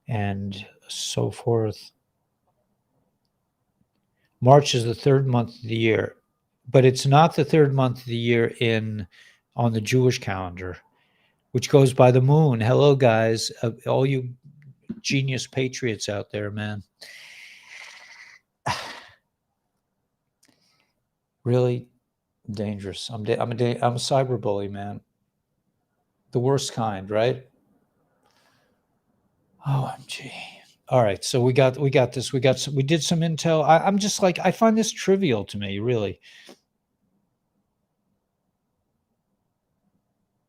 and so forth. March is the third month of the year, but it's not the third month of the year on the Jewish calendar, which goes by the moon. Hello, guys, all you genius patriots out there, man. Really dangerous. I'm a cyberbully, man. The worst kind, right? OMG. All right, so we got this. We did some intel. I'm just like, I find this trivial to me, really.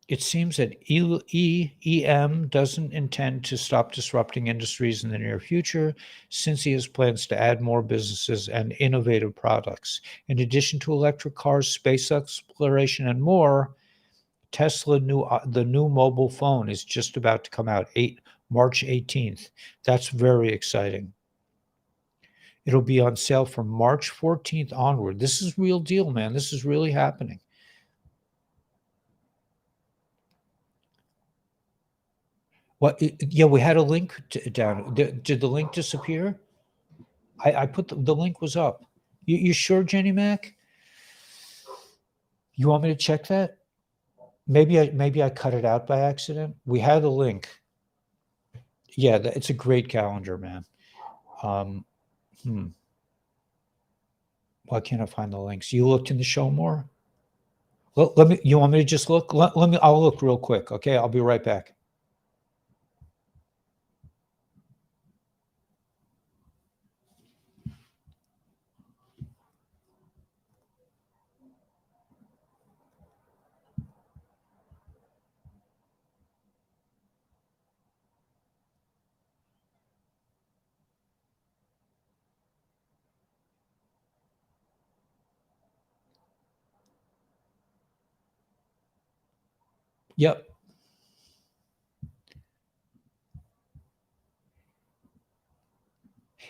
It seems that EM doesn't intend to stop disrupting industries in the near future, since he has plans to add more businesses and innovative products. In addition to electric cars, space exploration, and more, Tesla the new mobile phone is just about to come out, March 18th. That's very exciting. It'll be on sale from March 14th onward. This is real deal, man. This is really happening. What? Yeah, we had a link down. Did the link disappear? I put the link was up. You sure, Jenny Mac? You want me to check that? Maybe I cut it out by accident. We had a link. Yeah, it's a great calendar, man. Why can't I find the links? You looked in the show more? Let me. You want me to just look? Let me. I'll look real quick. Okay, I'll be right back. Yep.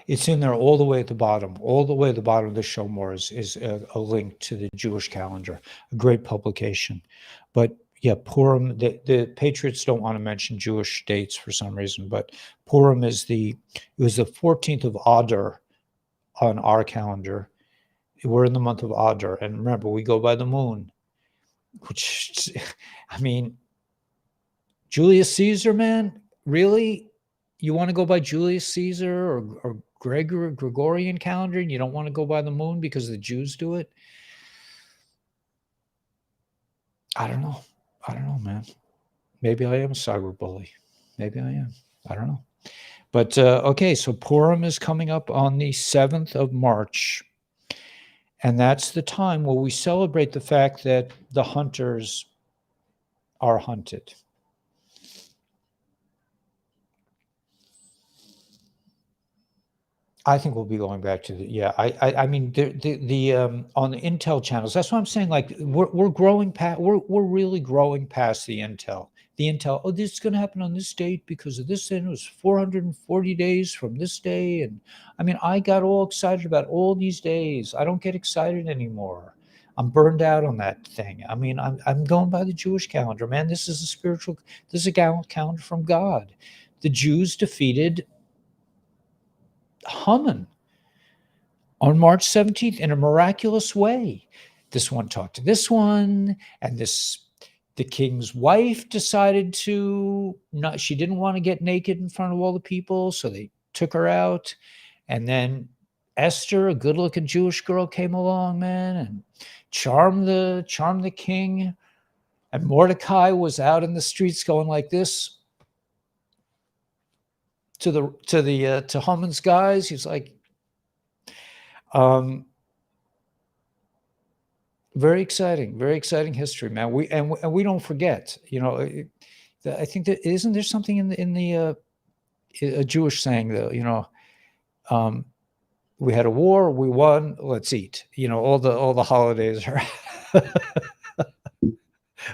It's in there all the way at the bottom. All the way at the bottom of the show more is a link to the Jewish calendar, a great publication. But yeah, Purim, the Patriots don't want to mention Jewish dates for some reason, but Purim it was the 14th of Adar on our calendar. We're in the month of Adar. And remember, we go by the moon, which, I mean, Julius Caesar, man, really? You want to go by Julius Caesar or Gregorian calendar, and you don't want to go by the moon because the Jews do it? I don't know. I don't know, man. Maybe I am a cyberbully. Maybe I am. I don't know. But okay, so Purim is coming up on the 7th of March. And that's the time where we celebrate the fact that the hunters are hunted. I think we'll be going back to I mean, the on the Intel channels, that's what I'm saying. Like we're growing past, we're really growing past the Intel. The Intel, oh, this is going to happen on this date because of this, and it was 440 days from this day. And I mean, I got all excited about all these days. I don't get excited anymore. I'm burned out on that thing. I mean, I'm going by the Jewish calendar, man. This is a calendar from God. The Jews defeated Haman on March 17th in a miraculous way. This one talked to this one, and the king's wife decided she didn't want to get naked in front of all the people, so they took her out. And then Esther, a good-looking Jewish girl, came along, man, and charmed the king. And Mordecai was out in the streets going like this to Haman's guys. He's like, very exciting history, man. We don't forget. You know, I think that isn't there something in the a Jewish saying that, you know, we had a war, we won, let's eat. You know, all the holidays are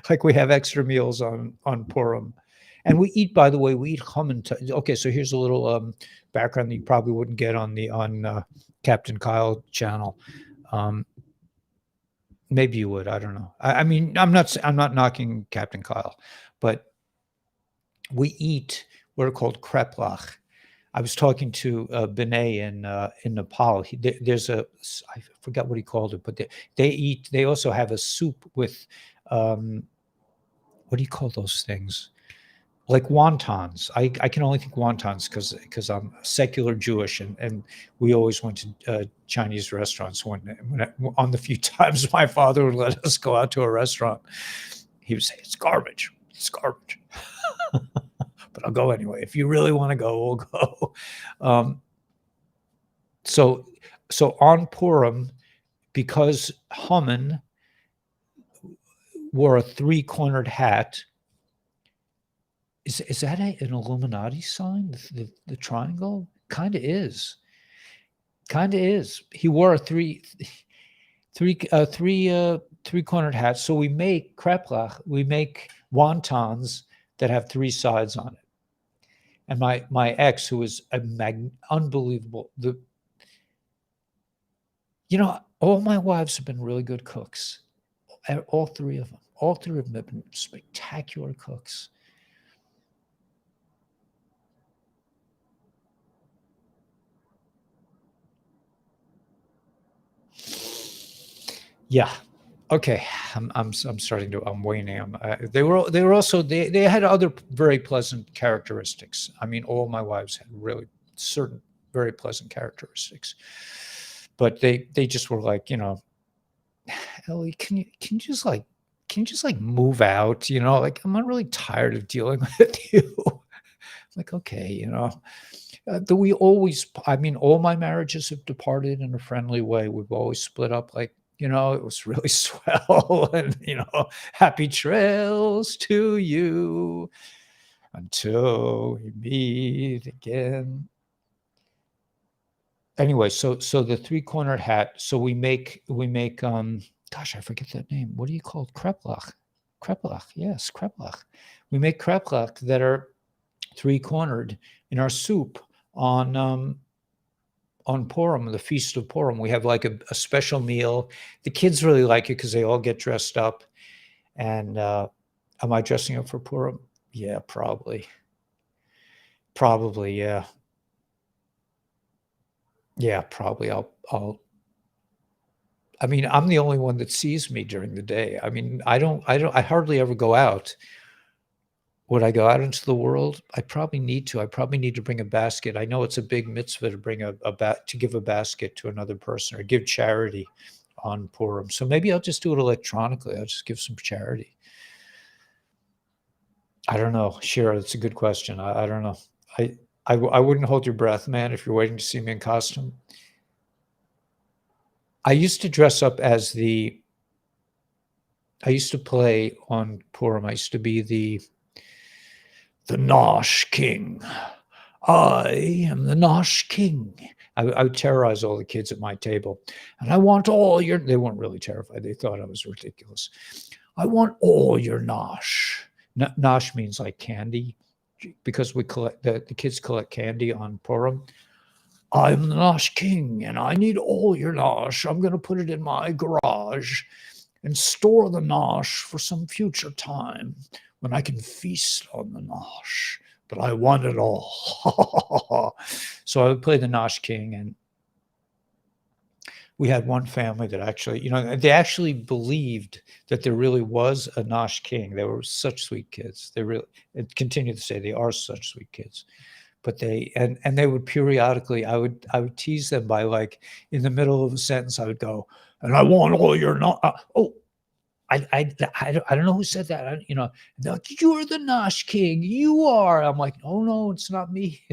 like we have extra meals on Purim. And we eat, by the way, we eat Haman. Okay, so here's a little background that you probably wouldn't get on Captain Kyle channel. Maybe you would. I don't know. I mean, I'm not knocking Captain Kyle, but we eat what are called kreplach. I was talking to Binay in Nepal. There's I forgot what he called it, but they also have a soup with, what do you call those things? Like wontons. I can only think wontons because I'm secular Jewish, and we always went to Chinese restaurants. On the few times my father would let us go out to a restaurant, he would say, "It's garbage. It's garbage." But I'll go anyway. If you really want to go, we'll go. Um, so on Purim, because Haman wore a three-cornered hat. Is that an Illuminati sign? The triangle kind of is. Kind of is. He wore a three-cornered hat. So we make kreplach. We make wontons that have three sides on it. And my ex, who is unbelievable, all my wives have been really good cooks. All three of them. All three of them have been spectacular cooks. Yeah. Okay. I'm starting to. I'm waning. They were also they had other very pleasant characteristics. I mean, all my wives had really certain very pleasant characteristics, but they just were like, Ellie, can you just move out? Like, I'm not really tired of dealing with you. Like, okay, we always. I mean, all my marriages have departed in a friendly way. We've always split up like. It was really swell, and happy trails to you until we meet again. Anyway, so the three-cornered hat. So we make gosh, I forget that name. What do you call it? Kreplach. Kreplach, yes, kreplach. We make kreplach that are three-cornered in our soup on Purim, the Feast of Purim. We have like a special meal. The kids really like it because they all get dressed up. And am I dressing up for Purim? Yeah, probably. Probably, yeah. Yeah, probably. I mean, I'm the only one that sees me during the day. I mean, I hardly ever go out. Would I go out into the world? I probably need to. I probably need to bring a basket. I know it's a big mitzvah to bring to give a basket to another person or give charity on Purim. So maybe I'll just do it electronically. I'll just give some charity. I don't know. Shira, that's a good question. I don't know. I wouldn't hold your breath, man, if you're waiting to see me in costume. I used to dress up as I used to play on Purim. I used to be the Nosh King. I am the Nosh King. I would terrorize all the kids at my table. And I want all your, they weren't really terrified. They thought I was ridiculous. I want all your Nosh. Nosh means like candy, because we collect, the kids collect candy on Purim. I'm the Nosh King, and I need all your Nosh. I'm going to put it in my garage and store the Nosh for some future time when I can feast on the Nosh. But I want it all. So I would play the Nosh King, and we had one family that actually, they actually believed that there really was a Nosh King. They were such sweet kids. They really, and continue to say they are such sweet kids. But they would periodically, I would tease them by, like, in the middle of a sentence, I would go, and I want all your I don't know who said that. They're like, you're the Nosh King. You are. I'm like, oh no, it's not me.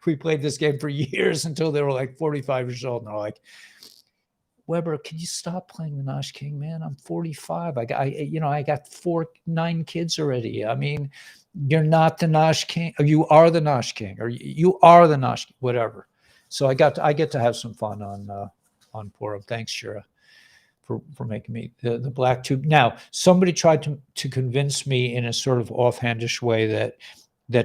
We played this game for years until they were like 45 years old, and they're like, Weber, can you stop playing the Nosh King, man? I'm 45. I got 9 kids already. I mean, you're not the Nosh King, or you are the Nosh King, or you are the Nosh, whatever. So I get to have some fun on Purim. Thanks, Shira, for making me the black tube. Now, somebody tried to convince me in a sort of offhandish way that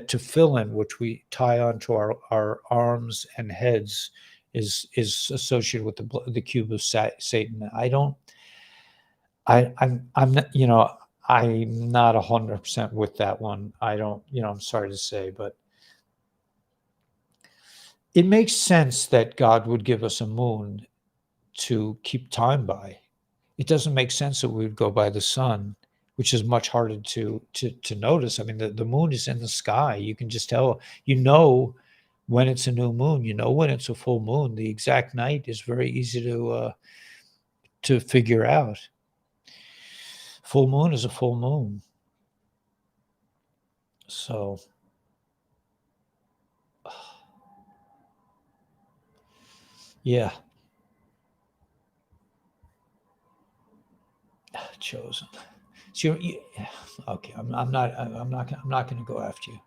tefillin, which we tie onto our arms and heads, is associated with the cube of Satan. I'm not, I'm not 100% with that one. I don't, I'm sorry to say, but it makes sense that God would give us a moon to keep time by. It doesn't make sense that we would go by the sun, which is much harder to notice. I mean, the moon is in the sky. You can just tell, when it's a new moon, when it's a full moon. The exact night is very easy to figure out. Full moon is a full moon. So yeah. Chosen. So okay. I'm not going to go after you.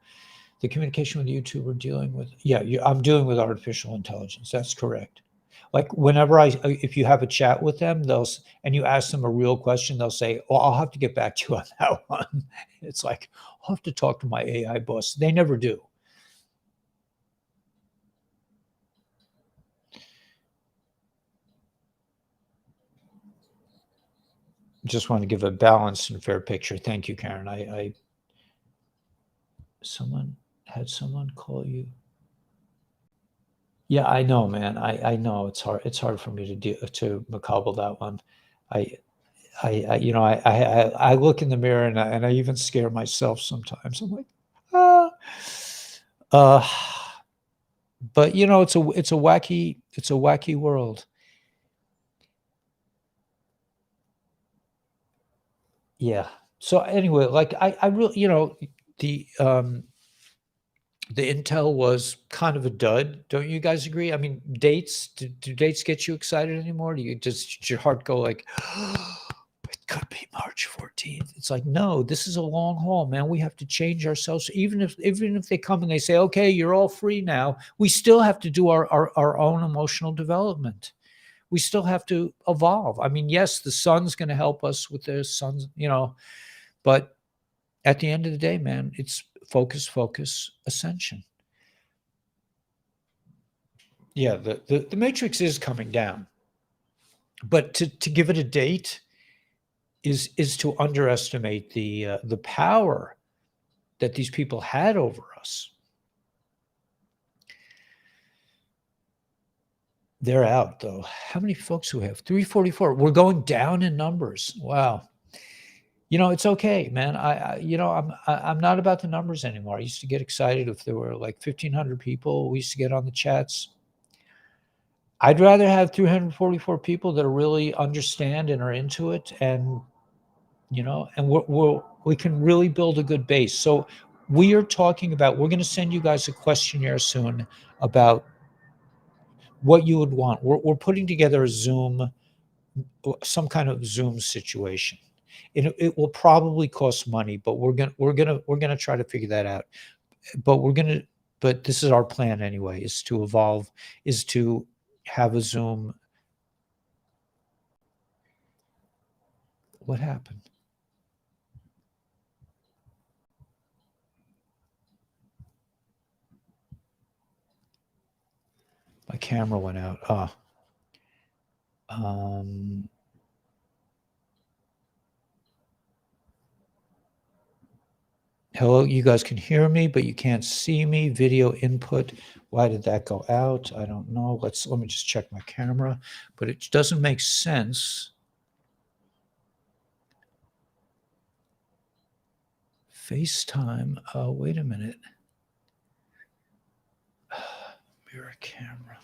The communication with YouTube we're dealing with. Yeah, I'm dealing with artificial intelligence. That's correct. Like whenever if you have a chat with them, and you ask them a real question, they'll say, "Oh, I'll have to get back to you on that one." It's like, I'll have to talk to my AI boss. They never do. Just want to give a balanced and fair picture. Thank you, Karen. Someone call you. Yeah, I know, man. I know it's hard. It's hard for me to macabre that one. I look in the mirror and I even scare myself sometimes. I'm like, ah, uh, but it's a wacky world. Yeah. So anyway, like I really, the Intel was kind of a dud. Don't you guys agree? I mean, dates, do dates get you excited anymore? Does your heart go like, it could be March 14th? It's like, no, this is a long haul, man. We have to change ourselves. Even if they come and they say, okay, you're all free now, we still have to do our own emotional development. We still have to evolve. I mean, yes, the sun's going to help us with the sun's, but at the end of the day, man, it's focus, ascension. Yeah, the matrix is coming down, but to give it a date is to underestimate the power that these people had over us. They're out though. How many folks we have? 344. We're going down in numbers. Wow. It's okay, man. I'm not about the numbers anymore. I used to get excited if there were like 1,500 people. We used to get on the chats. I'd rather have 344 people that really understand and are into it, and and we can really build a good base. So we're going to send you guys a questionnaire soon about what you would want. We're putting together some kind of Zoom situation. It will probably cost money, but we're gonna try to figure that out. But this is our plan anyway: is to evolve, is to have a Zoom. What happened? My camera went out. Hello, you guys can hear me, but you can't see me. Video input. Why did that go out? I don't know. Let me just check my camera, but it doesn't make sense. FaceTime. Wait a minute. Mirror camera.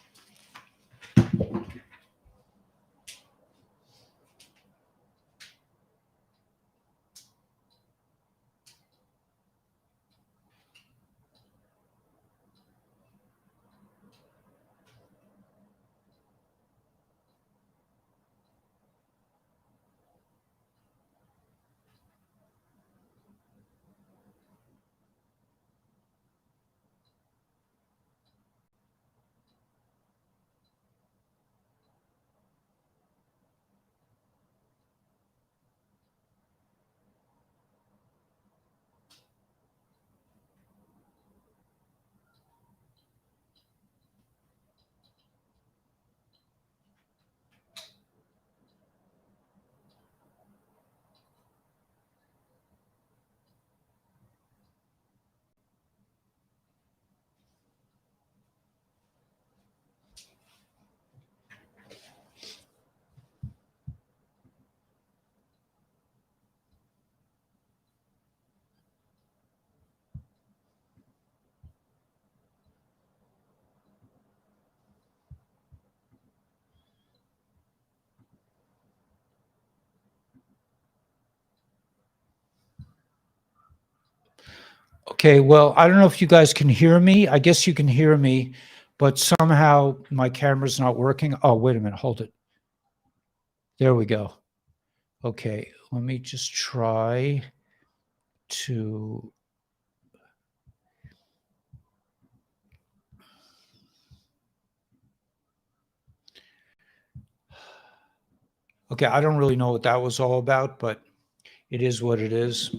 Okay, well, I don't know if you guys can hear me. I guess you can hear me, but somehow my camera's not working. Oh, wait a minute. Hold it. There we go. Okay, let me just try to. Okay, I don't really know what that was all about, but it is what it is.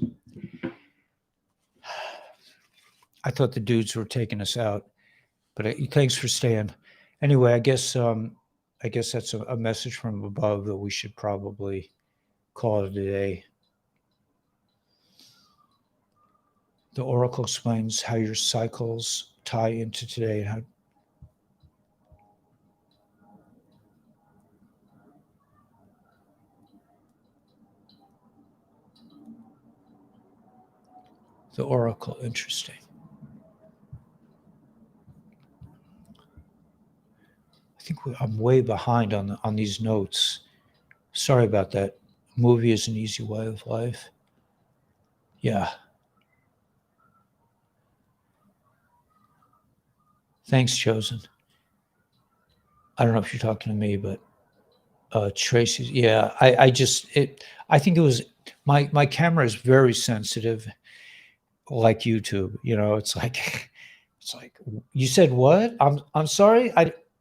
I thought the dudes were taking us out, but thanks for staying. Anyway, I guess that's a message from above that we should probably call it a day. The oracle explains how your cycles tie into today and how the oracle. Interesting. I think I'm way behind on these notes. Sorry about that. Movie is an easy way of life. Yeah. Thanks, Chosen. I don't know if you're talking to me, but Tracy, yeah, I think it was my camera is very sensitive, like YouTube. It's like you said what? I'm sorry.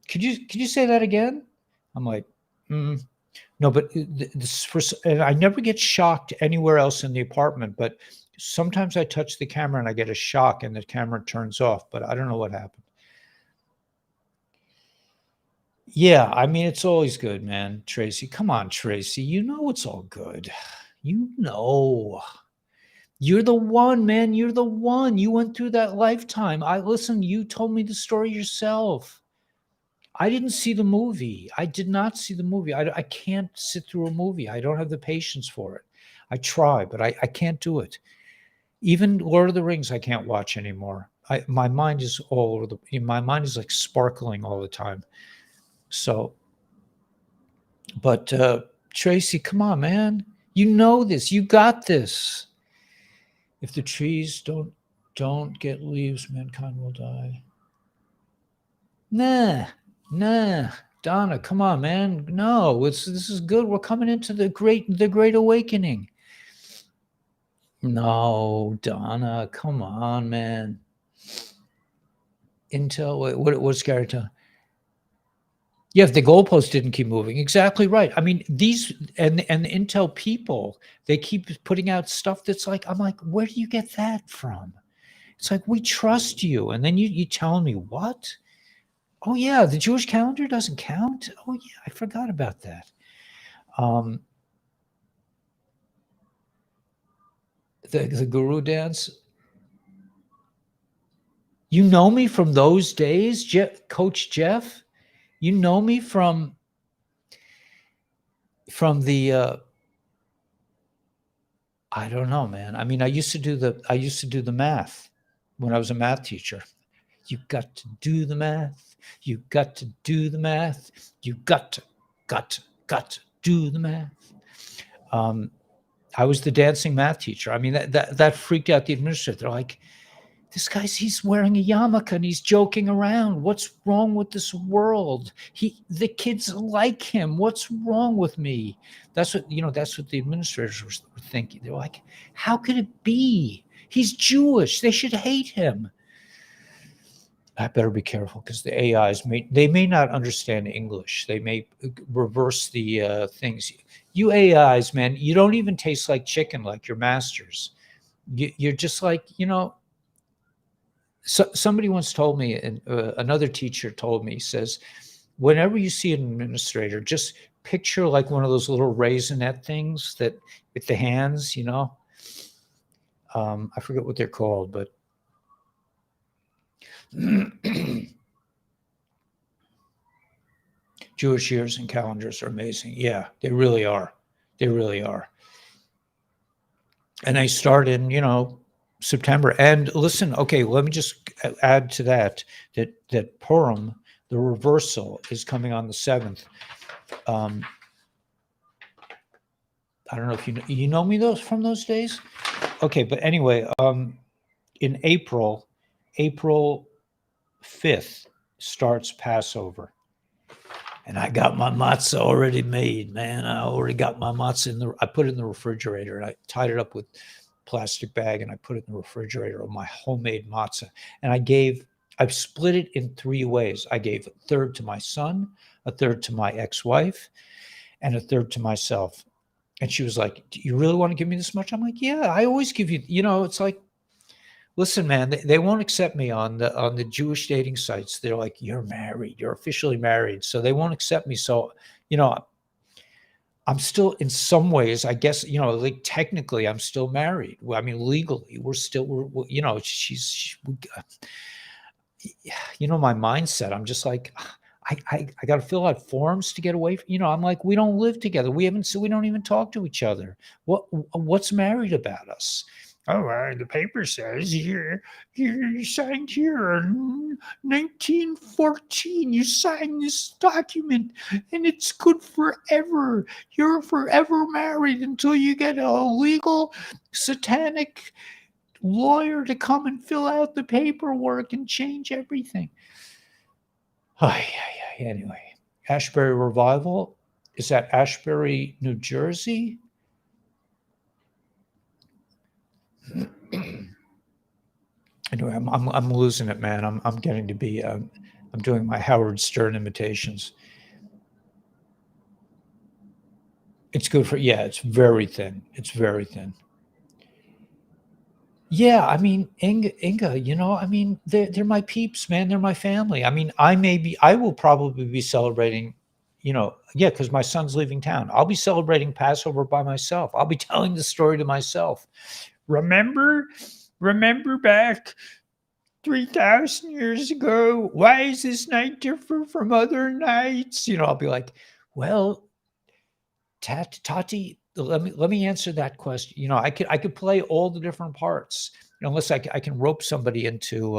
Could you say that again? I'm like, no, but and I never get shocked anywhere else in the apartment, but sometimes I touch the camera and I get a shock and the camera turns off, but I don't know what happened. Yeah, I mean, it's always good, man. Tracy, come on, Tracy. You know it's all good. You know. You're the one, man. You're the one. You went through that lifetime. Listen, you told me the story yourself. I didn't see the movie. I did not see the movie. I can't sit through a movie. I don't have the patience for it. I try, but I can't do it. Even Lord of the Rings, I can't watch anymore. My mind is all over my mind is like sparkling all the time. So, but Tracy, come on, man. You know this. You got this. If the trees don't get leaves, mankind will die. Nah, Donna, come on, man. No, this is good. We're coming into the great awakening. No, Donna, come on, man. Intel, what's Gary telling? Yeah, if the goalpost didn't keep moving, exactly right. I mean, these and the Intel people, they keep putting out stuff that's like, I'm like, where do you get that from? It's like, we trust you, and then you telling me what? Oh yeah, the Jewish calendar doesn't count. Oh yeah, I forgot about that. The guru dance. You know me from those days, Coach Jeff. You know me from the. I don't know, man. I mean, I used to do the math when I was a math teacher. You got to do the math. You got to do the math. You got to do the math. I was the dancing math teacher. I mean, that freaked out the administrator. They're like, this he's wearing a yarmulke and he's joking around. What's wrong with this world? The kids like him. What's wrong with me? That's what the administrators were thinking. They're like, how could it be? He's Jewish. They should hate him. I better be careful because the AIs may not understand English. They may reverse the things. You AIs, man, you don't even taste like chicken like your masters. You're just like, So, somebody once told me, and another teacher told me, says, whenever you see an administrator, just picture like one of those little raisinette things that with the hands, I forget what they're called, but Jewish years and calendars are amazing. Yeah, they really are. They really are. And they start in, September. And listen, okay, let me just add to that Purim, the reversal, is coming on the 7th. I don't know if you know me from those days. Okay, but anyway, in April 5th starts Passover. And I got my matzah already made, man. I already got my matzah I put it in the refrigerator, and I tied it up with plastic bag, and I put it in the refrigerator of my homemade matzah. And I've split it in 3 ways. I gave a third to my son, a third to my ex-wife, and a third to myself. And she was like, "Do you really want to give me this much?" I'm like, "Yeah, I always give you, it's like, listen, man, they won't accept me on the Jewish dating sites. They're like, you're married, you're officially married. So they won't accept me. So, I'm still, in some ways, I guess, like technically I'm still married. Well, I mean, legally we're, my mindset. I'm just like, I got to fill out forms to get away from, I'm like, we don't live together. We don't even talk to each other. What's married about us? Oh, the paper says you signed here in 1914. You signed this document, and it's good forever. You're forever married until you get a legal, satanic lawyer to come and fill out the paperwork and change everything. Anyway, Ashbury Revival. Is that Ashbury, New Jersey? Anyway, I'm losing it, man. I'm getting to be. I'm doing my Howard Stern imitations. It's good for. Yeah, it's very thin. It's very thin. Yeah, I mean, Inga, I mean, they're my peeps, man. They're my family. I mean, I will probably be celebrating, because my son's leaving town. I'll be celebrating Passover by myself. I'll be telling the story to myself. Remember back 3,000 years ago? Why is this night different from other nights? I'll be like, well, Tati, let me answer that question. I could play all the different parts, unless I can rope somebody into.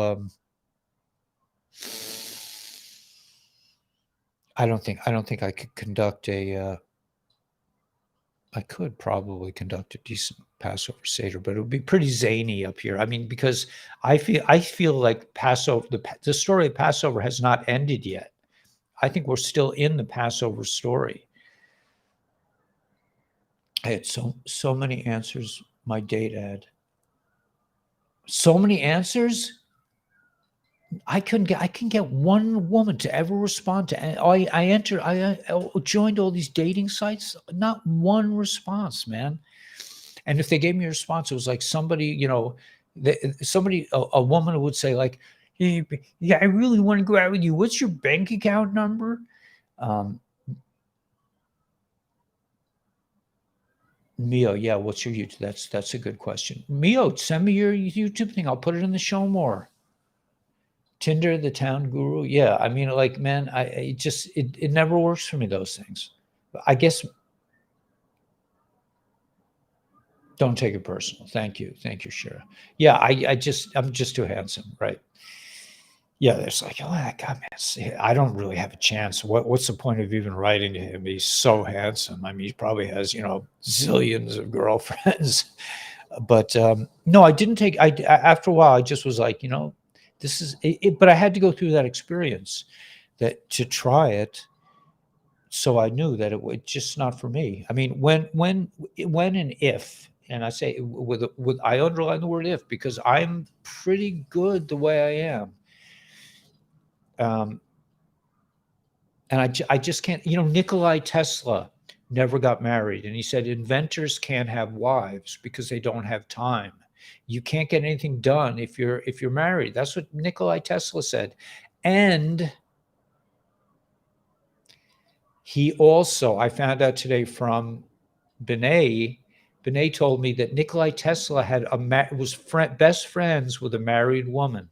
I don't think I could conduct a. I could probably conduct a decent Passover Seder, but it would be pretty zany up here. I mean, because I feel like Passover, the story of Passover has not ended yet. I think we're still in the Passover story. I had so many answers. My date ad. So many answers. I can get one woman to ever respond to. I joined all these dating sites. Not one response, man. And if they gave me a response, it was like somebody, a woman would say like, "Yeah, I really want to go out with you. What's your bank account number?" Mio, yeah, what's your YouTube? That's a good question. Mio, send me your YouTube thing. I'll put it in the show more. Tinder, the town guru. Yeah, I mean, like, man, it never works for me, those things. I guess. Don't take it personal. Thank you, Shira. Yeah, I'm just too handsome, right? Yeah, there's like, oh my God, man, I don't really have a chance. What's the point of even writing to him? He's so handsome. I mean, he probably has, zillions of girlfriends. But no, I didn't take. After a while, I just was like, this is it. But I had to go through that experience to try it. So I knew that it was just not for me. I mean, when and if, and I say with I underline the word if, because I'm pretty good the way I am. And I just can't. Nikolai Tesla never got married, and he said inventors can't have wives because they don't have time. You can't get anything done if you're married. That's what Nikolai Tesla said. And he also, I found out today from Benet told me that Nikolai Tesla was best friends with a married woman.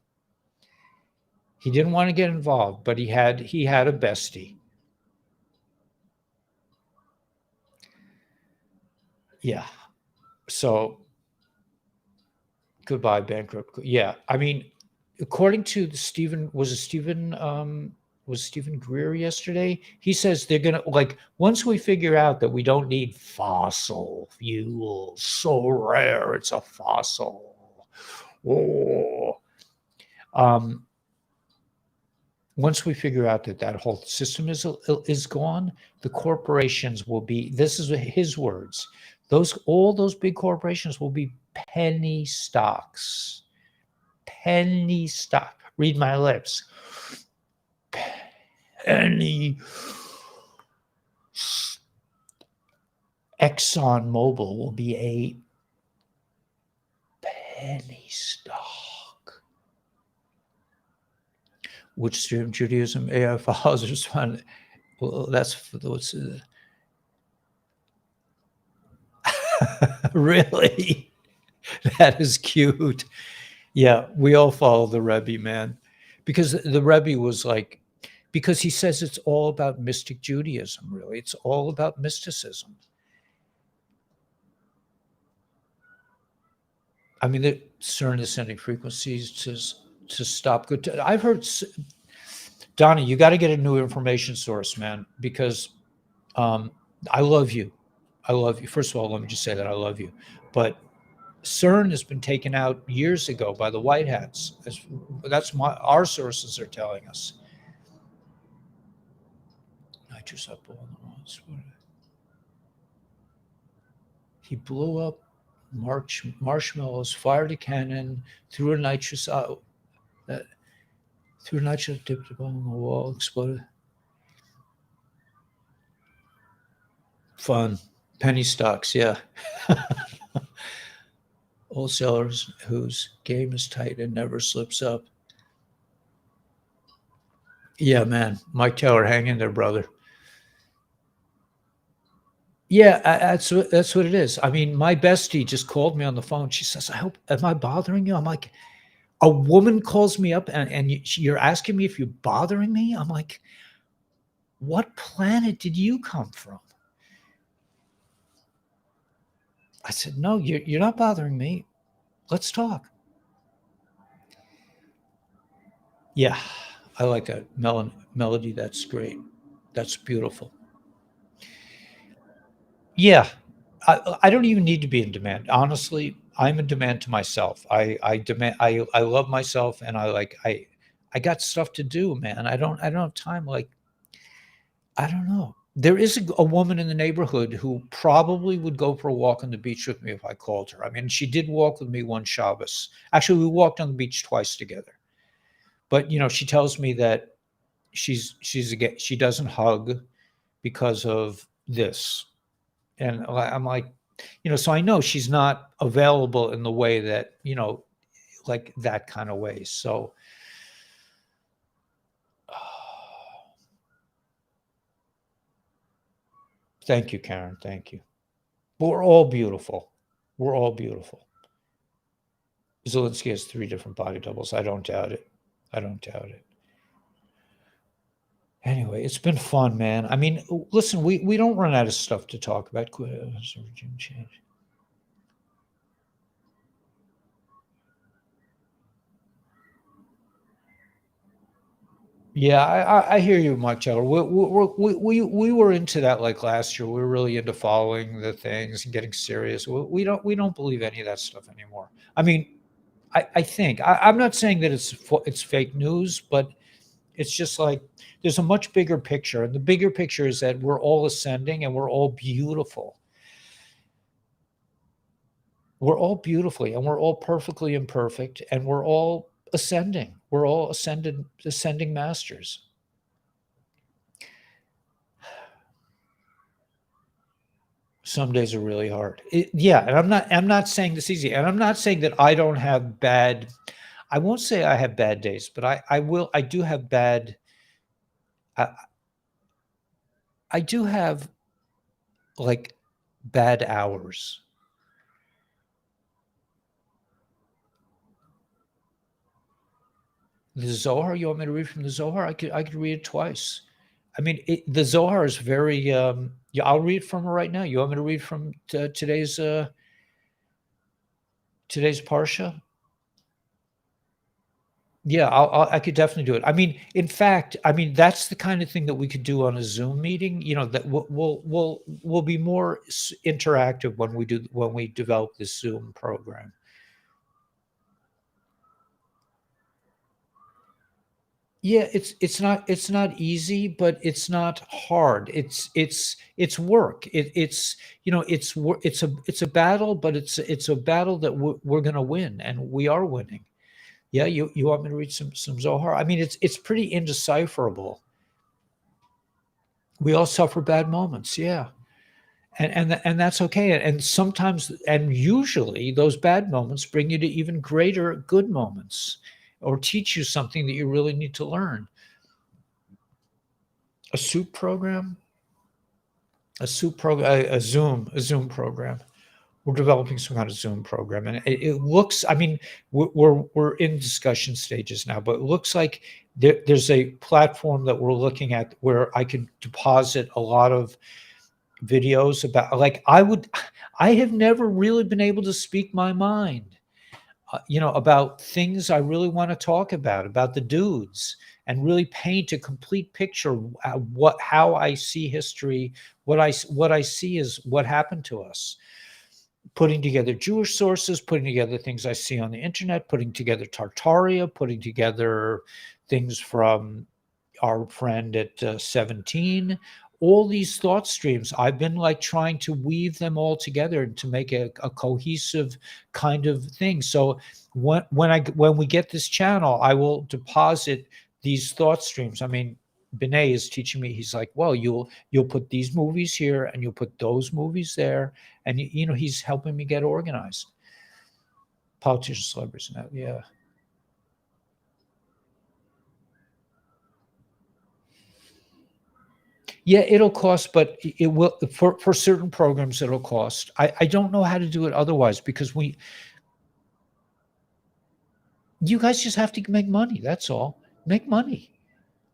He didn't want to get involved, but he had a bestie. Yeah. So goodbye, bankrupt. Yeah. I mean, according to Stephen Greer yesterday, he says they're going to, like, once we figure out that we don't need fossil fuels, so rare, it's a fossil. Oh. Once we figure out that that whole system is gone, the corporations will be. This is his words. All those big corporations will be penny stocks. Penny stock. Read my lips. Penny. Exxon Mobil will be a penny stock. Which stream Judaism AI follows respond. Well, that's what's really. That is cute. Yeah, we all follow the Rebbe, man, because the Rebbe was like, because he says it's all about mystic Judaism. Really, it's all about mysticism. I mean, the CERN is sending frequencies to stop good. I've heard, Donnie, you got to get a new information source, man, because I love you. I love you. First of all, let me just say that I love you. But CERN has been taken out years ago by the White Hats. That's our sources are telling us. Nitrous up on the roads. He blew up marshmallows, fired a cannon, threw a nitrous out. Threw a nitrous, dipped it on the wall, exploded. Fun. Penny stocks, yeah. Wholesalers whose game is tight and never slips up. Yeah, man. Mike Taylor, hang in there, brother. Yeah, that's what it is. I mean, my bestie just called me on the phone. She says, "I hope, am I bothering you?" I'm like, a woman calls me up and you're asking me if you're bothering me? I'm like, what planet did you come from? I said, no, you're not bothering me. Let's talk. Yeah, I like that melody. That's great. That's beautiful. Yeah, I don't even need to be in demand. Honestly, I'm in demand to myself. I demand. I love myself, and I got stuff to do, man. I don't have time. Like, I don't know. There is a woman in the neighborhood who probably would go for a walk on the beach with me if I called her. I mean, she did walk with me one Shabbos. Actually, we walked on the beach twice together. But she tells me that she doesn't hug because of this, and I'm like, so I know she's not available in the way that like that kind of way. So, thank you, Karen. Thank you. But we're all beautiful. We're all beautiful. Zelensky has 3 different body doubles. I don't doubt it. I don't doubt it. Anyway, it's been fun, man. I mean, listen, we don't run out of stuff to talk about. Regime change. Yeah, I hear you, Mike Taylor. We were into that like last year. We were really into following the things and getting serious. We don't believe any of that stuff anymore. I mean, I think I'm not saying that it's fake news, but it's just like there's a much bigger picture, and the bigger picture is that we're all ascending and we're all beautiful. We're all beautifully, and we're all perfectly imperfect, and we're all ascending. We're all ascending masters. Some days are really hard. Yeah, and I'm not saying this easy, and I'm not saying that I don't have bad. I won't say I have bad days, but I do have bad. I, I do have like bad hours. The Zohar. You want me to read from the Zohar? I could read it twice. I mean, the Zohar is very. Yeah, I'll read from it right now. You want me to read from today's parsha? Yeah, I could definitely do it. I mean, in fact, I mean that's the kind of thing that we could do on a Zoom meeting. That we'll be more interactive when we develop this Zoom program. Yeah, it's not easy, but it's not hard. It's work. It's it's a battle, but it's a battle that we're going to win, and we are winning. Yeah, you want me to read some Zohar? I mean, it's pretty indecipherable. We all suffer bad moments. Yeah, and that's okay. And sometimes, and usually, those bad moments bring you to even greater good moments, or teach you something that you really need to learn. A soup program, a Zoom program. We're developing some kind of Zoom program, and it looks. I mean, we're in discussion stages now, but it looks like there's a platform that we're looking at where I could deposit a lot of videos about. Like I have never really been able to speak my mind, about things I really want to talk about the dudes, and really paint a complete picture of how I see history, what I see is what happened to us. Putting together Jewish sources, putting together things I see on the internet, putting together Tartaria, putting together things from our friend at 17, all these thought streams. I've been like trying to weave them all together to make a cohesive kind of thing. So when we get this channel, I will deposit these thought streams. I mean, Binay is teaching me. He's like, well, you'll put these movies here and you'll put those movies there, and he's helping me get organized. Politicians, celebrities, and that, yeah. Yeah, it'll cost, but it will for certain programs. It'll cost. I don't know how to do it otherwise because you guys just have to make money. That's all. Make money.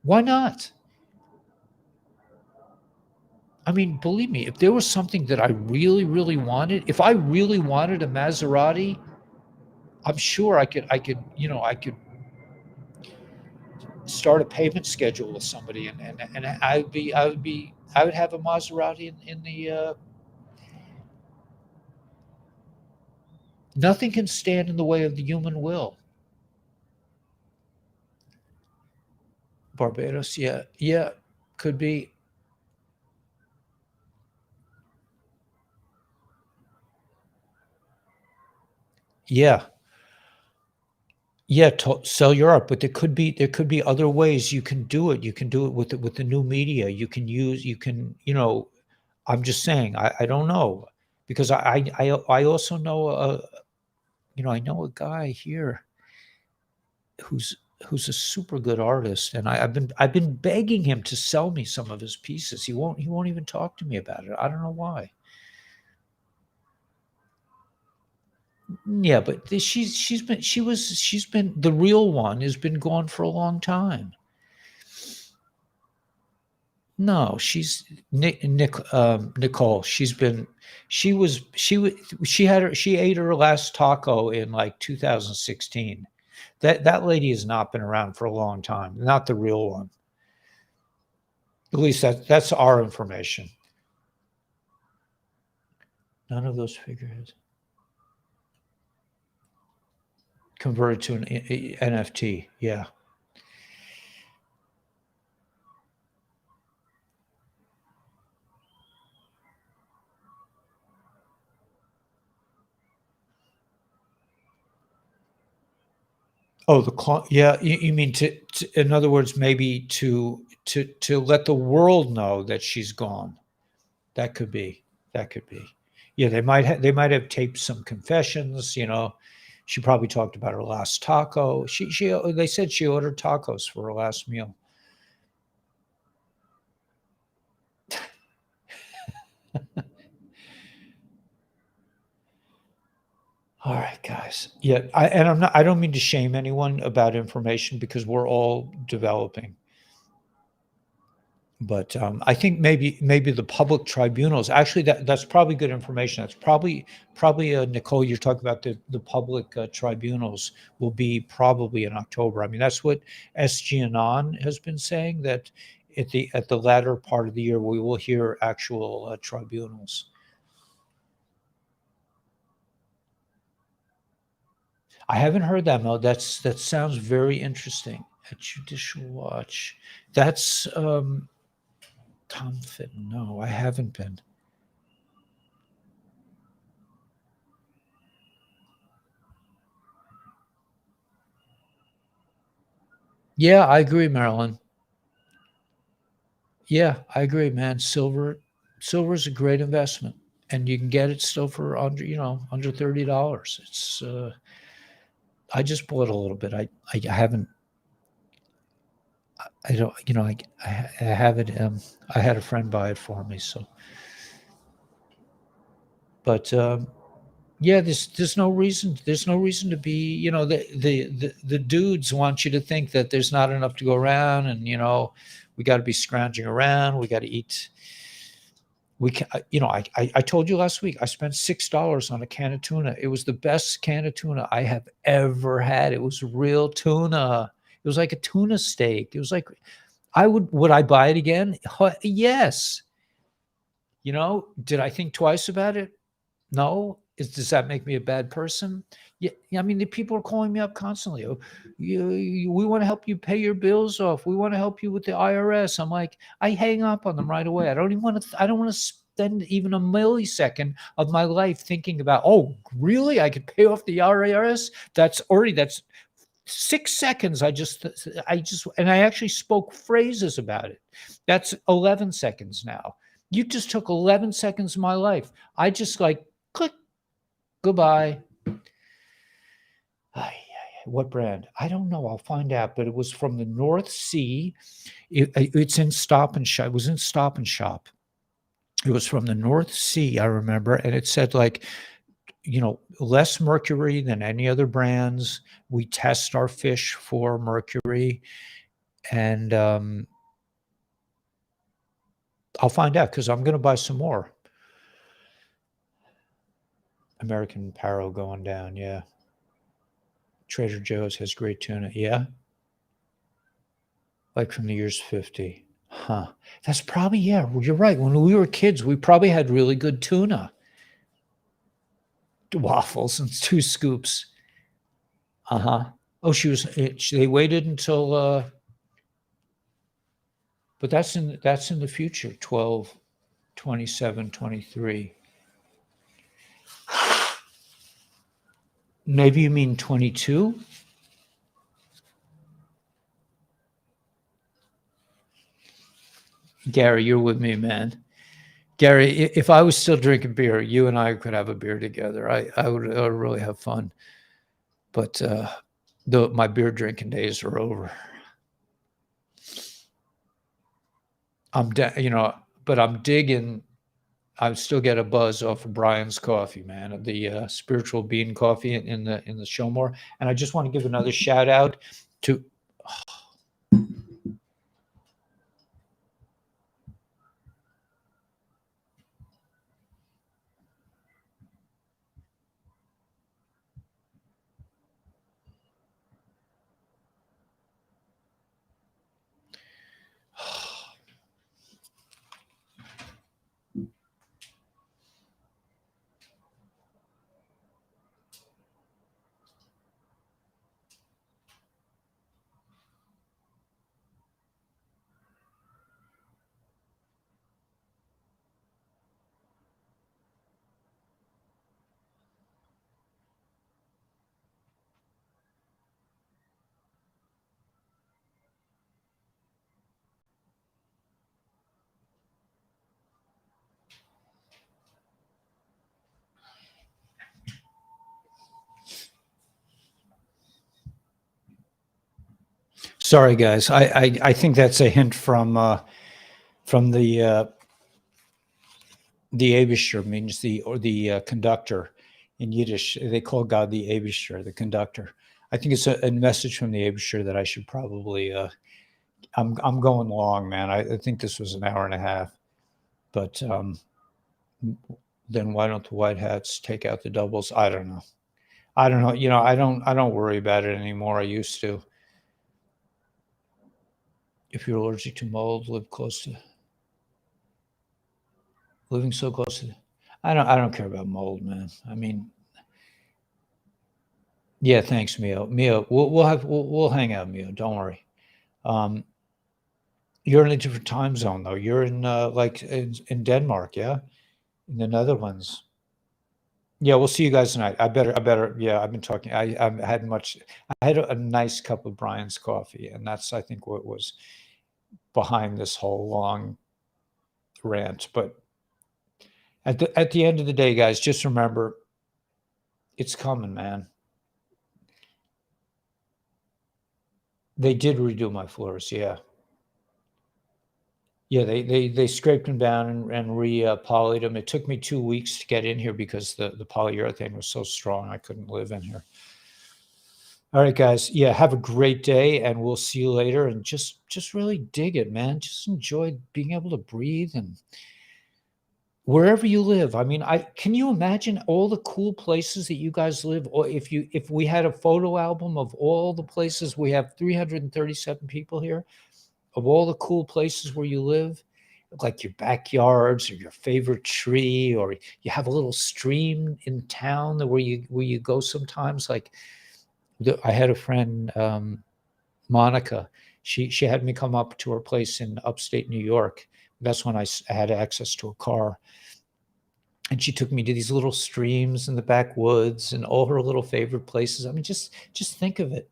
Why not? I mean, believe me, if there was something that I really, really wanted, if I really wanted a Maserati, I'm sure I could start a payment schedule with somebody, and I would have a Maserati in the. Nothing can stand in the way of the human will. Barbados, yeah, yeah, could be. Yeah, yeah, sell your art, but there could be other ways you can do it. You can do it with the new media. You can. I'm just saying. I don't know because I also know I know a guy here who's who's a super good artist, and I've been begging him to sell me some of his pieces. He won't even talk to me about it. I don't know why. Yeah, but she's been the real one has been gone for a long time. No, she's Nicole. She ate her last taco in like 2016. That lady has not been around for a long time. Not the real one. At least that's our information. None of those figureheads converted to an NFT. Yeah. Oh, yeah. You mean in other words, maybe to let the world know that she's gone. That could be. That could be. Yeah, they might have taped some confessions. She probably talked about her last taco. They said she ordered tacos for her last meal. All right, guys. Yeah, I don't mean to shame anyone about information because we're all developing. But I think maybe the public tribunals. Actually, that's probably good information. That's probably Nicole. You're talking about the public tribunals will be probably in October. I mean, that's what SG Anon has been saying, that at the latter part of the year we will hear actual tribunals. I haven't heard that, Mel. That sounds very interesting. A judicial watch. That's Tom Fitton. No, I haven't been. Yeah, I agree, Marilyn. Yeah, I agree, man. Silver is a great investment, and you can get it still for under $30. It's I just bought a little bit. I haven't. I don't. I have it. I had a friend buy it for me. So, but yeah, there's no reason. There's no reason to be. The dudes want you to think that there's not enough to go around, and we got to be scrounging around. We got to eat. We can, I told you last week I spent $6 on a can of tuna. It was the best can of tuna I have ever had. It was real tuna. It was like a tuna steak. It was like would I buy it again? Yes. Did I think twice about it? No. Does that make me a bad person? Yeah. I mean, the people are calling me up constantly. Oh, we want to help you pay your bills off. We want to help you with the IRS. I'm like, I hang up on them right away. I don't want to spend even a millisecond of my life thinking about, oh, really? I could pay off the IRS? That's 6 seconds. And I actually spoke phrases about it. That's 11 seconds now. You just took 11 seconds of my life. I just click, goodbye. What brand? I don't know. I'll find out. But it was from the North Sea. It's in Stop and Shop. It was in Stop and Shop. It was from the North Sea, I remember. And it said less mercury than any other brands. We test our fish for mercury. And I'll find out because I'm going to buy some more. American Apparel going down, yeah. Trader Joe's has great tuna, yeah. Like from the years 50. Huh. That's probably, yeah, you're right. When we were kids, we probably had really good tuna. Waffles and 2 scoops. Uh-huh. Oh, they waited until but that's in the future, 12, 27, 23. Maybe you mean 22? Gary, you're with me, man. Gary, if I was still drinking beer, you and I could have a beer together. I would really have fun. But my beer drinking days are over. But I'm digging. I still get a buzz off of Brian's coffee, man, the spiritual bean coffee in the Showmore. And I just want to give another shout out to. Sorry, guys. I think that's a hint from the Abishur, means the conductor. In Yiddish, they call God the Abishur, the conductor. I think it's a message from the Abishur that I should probably. I'm going long, man. I think this was an hour and a half, but then why don't the white hats take out the doubles? I don't know. I don't worry about it anymore. I used to. If you're allergic to mold, living so close to. I don't care about mold, man. I mean, yeah, thanks, Mio. Mio, we'll hang out, Mio. Don't worry. Um, you're in a different time zone, though. You're in like in Denmark, yeah, in the Netherlands. Yeah, we'll see you guys tonight. I better. Yeah, I've been talking. I had much. I had a nice cup of Brian's coffee, and that's I think what was behind this whole long rant. But at the end of the day, guys, just remember it's coming, man. They did redo my floors, yeah. Yeah, they scraped them down and re-polyed them. It took me 2 weeks to get in here because the polyurethane was so strong, I couldn't live in here. All right, guys. Yeah, have a great day, and we'll see you later. And just really dig it, man. Just enjoy being able to breathe and wherever you live. I mean, I can you imagine all the cool places that you guys live? Or if we had a photo album of all the places, we have 337 people here, of all the cool places where you live, like your backyards or your favorite tree, or you have a little stream in town that where you go sometimes. Like I had a friend, Monica. She had me come up to her place in upstate New York. That's when I had access to a car, and she took me to these little streams in the backwoods and all her little favorite places. I mean, just think of it.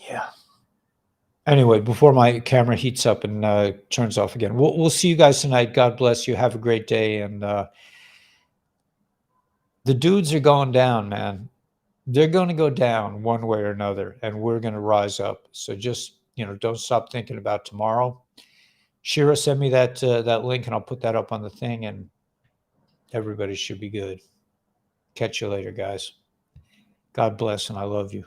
Yeah. Anyway, before my camera heats up and turns off again, we'll see you guys tonight. God bless you. Have a great day. And the dudes are going down, man. They're going to go down one way or another, and we're going to rise up. So just don't stop thinking about tomorrow. Shira, send me that link, and I'll put that up on the thing, and everybody should be good. Catch you later, guys. God bless, and I love you.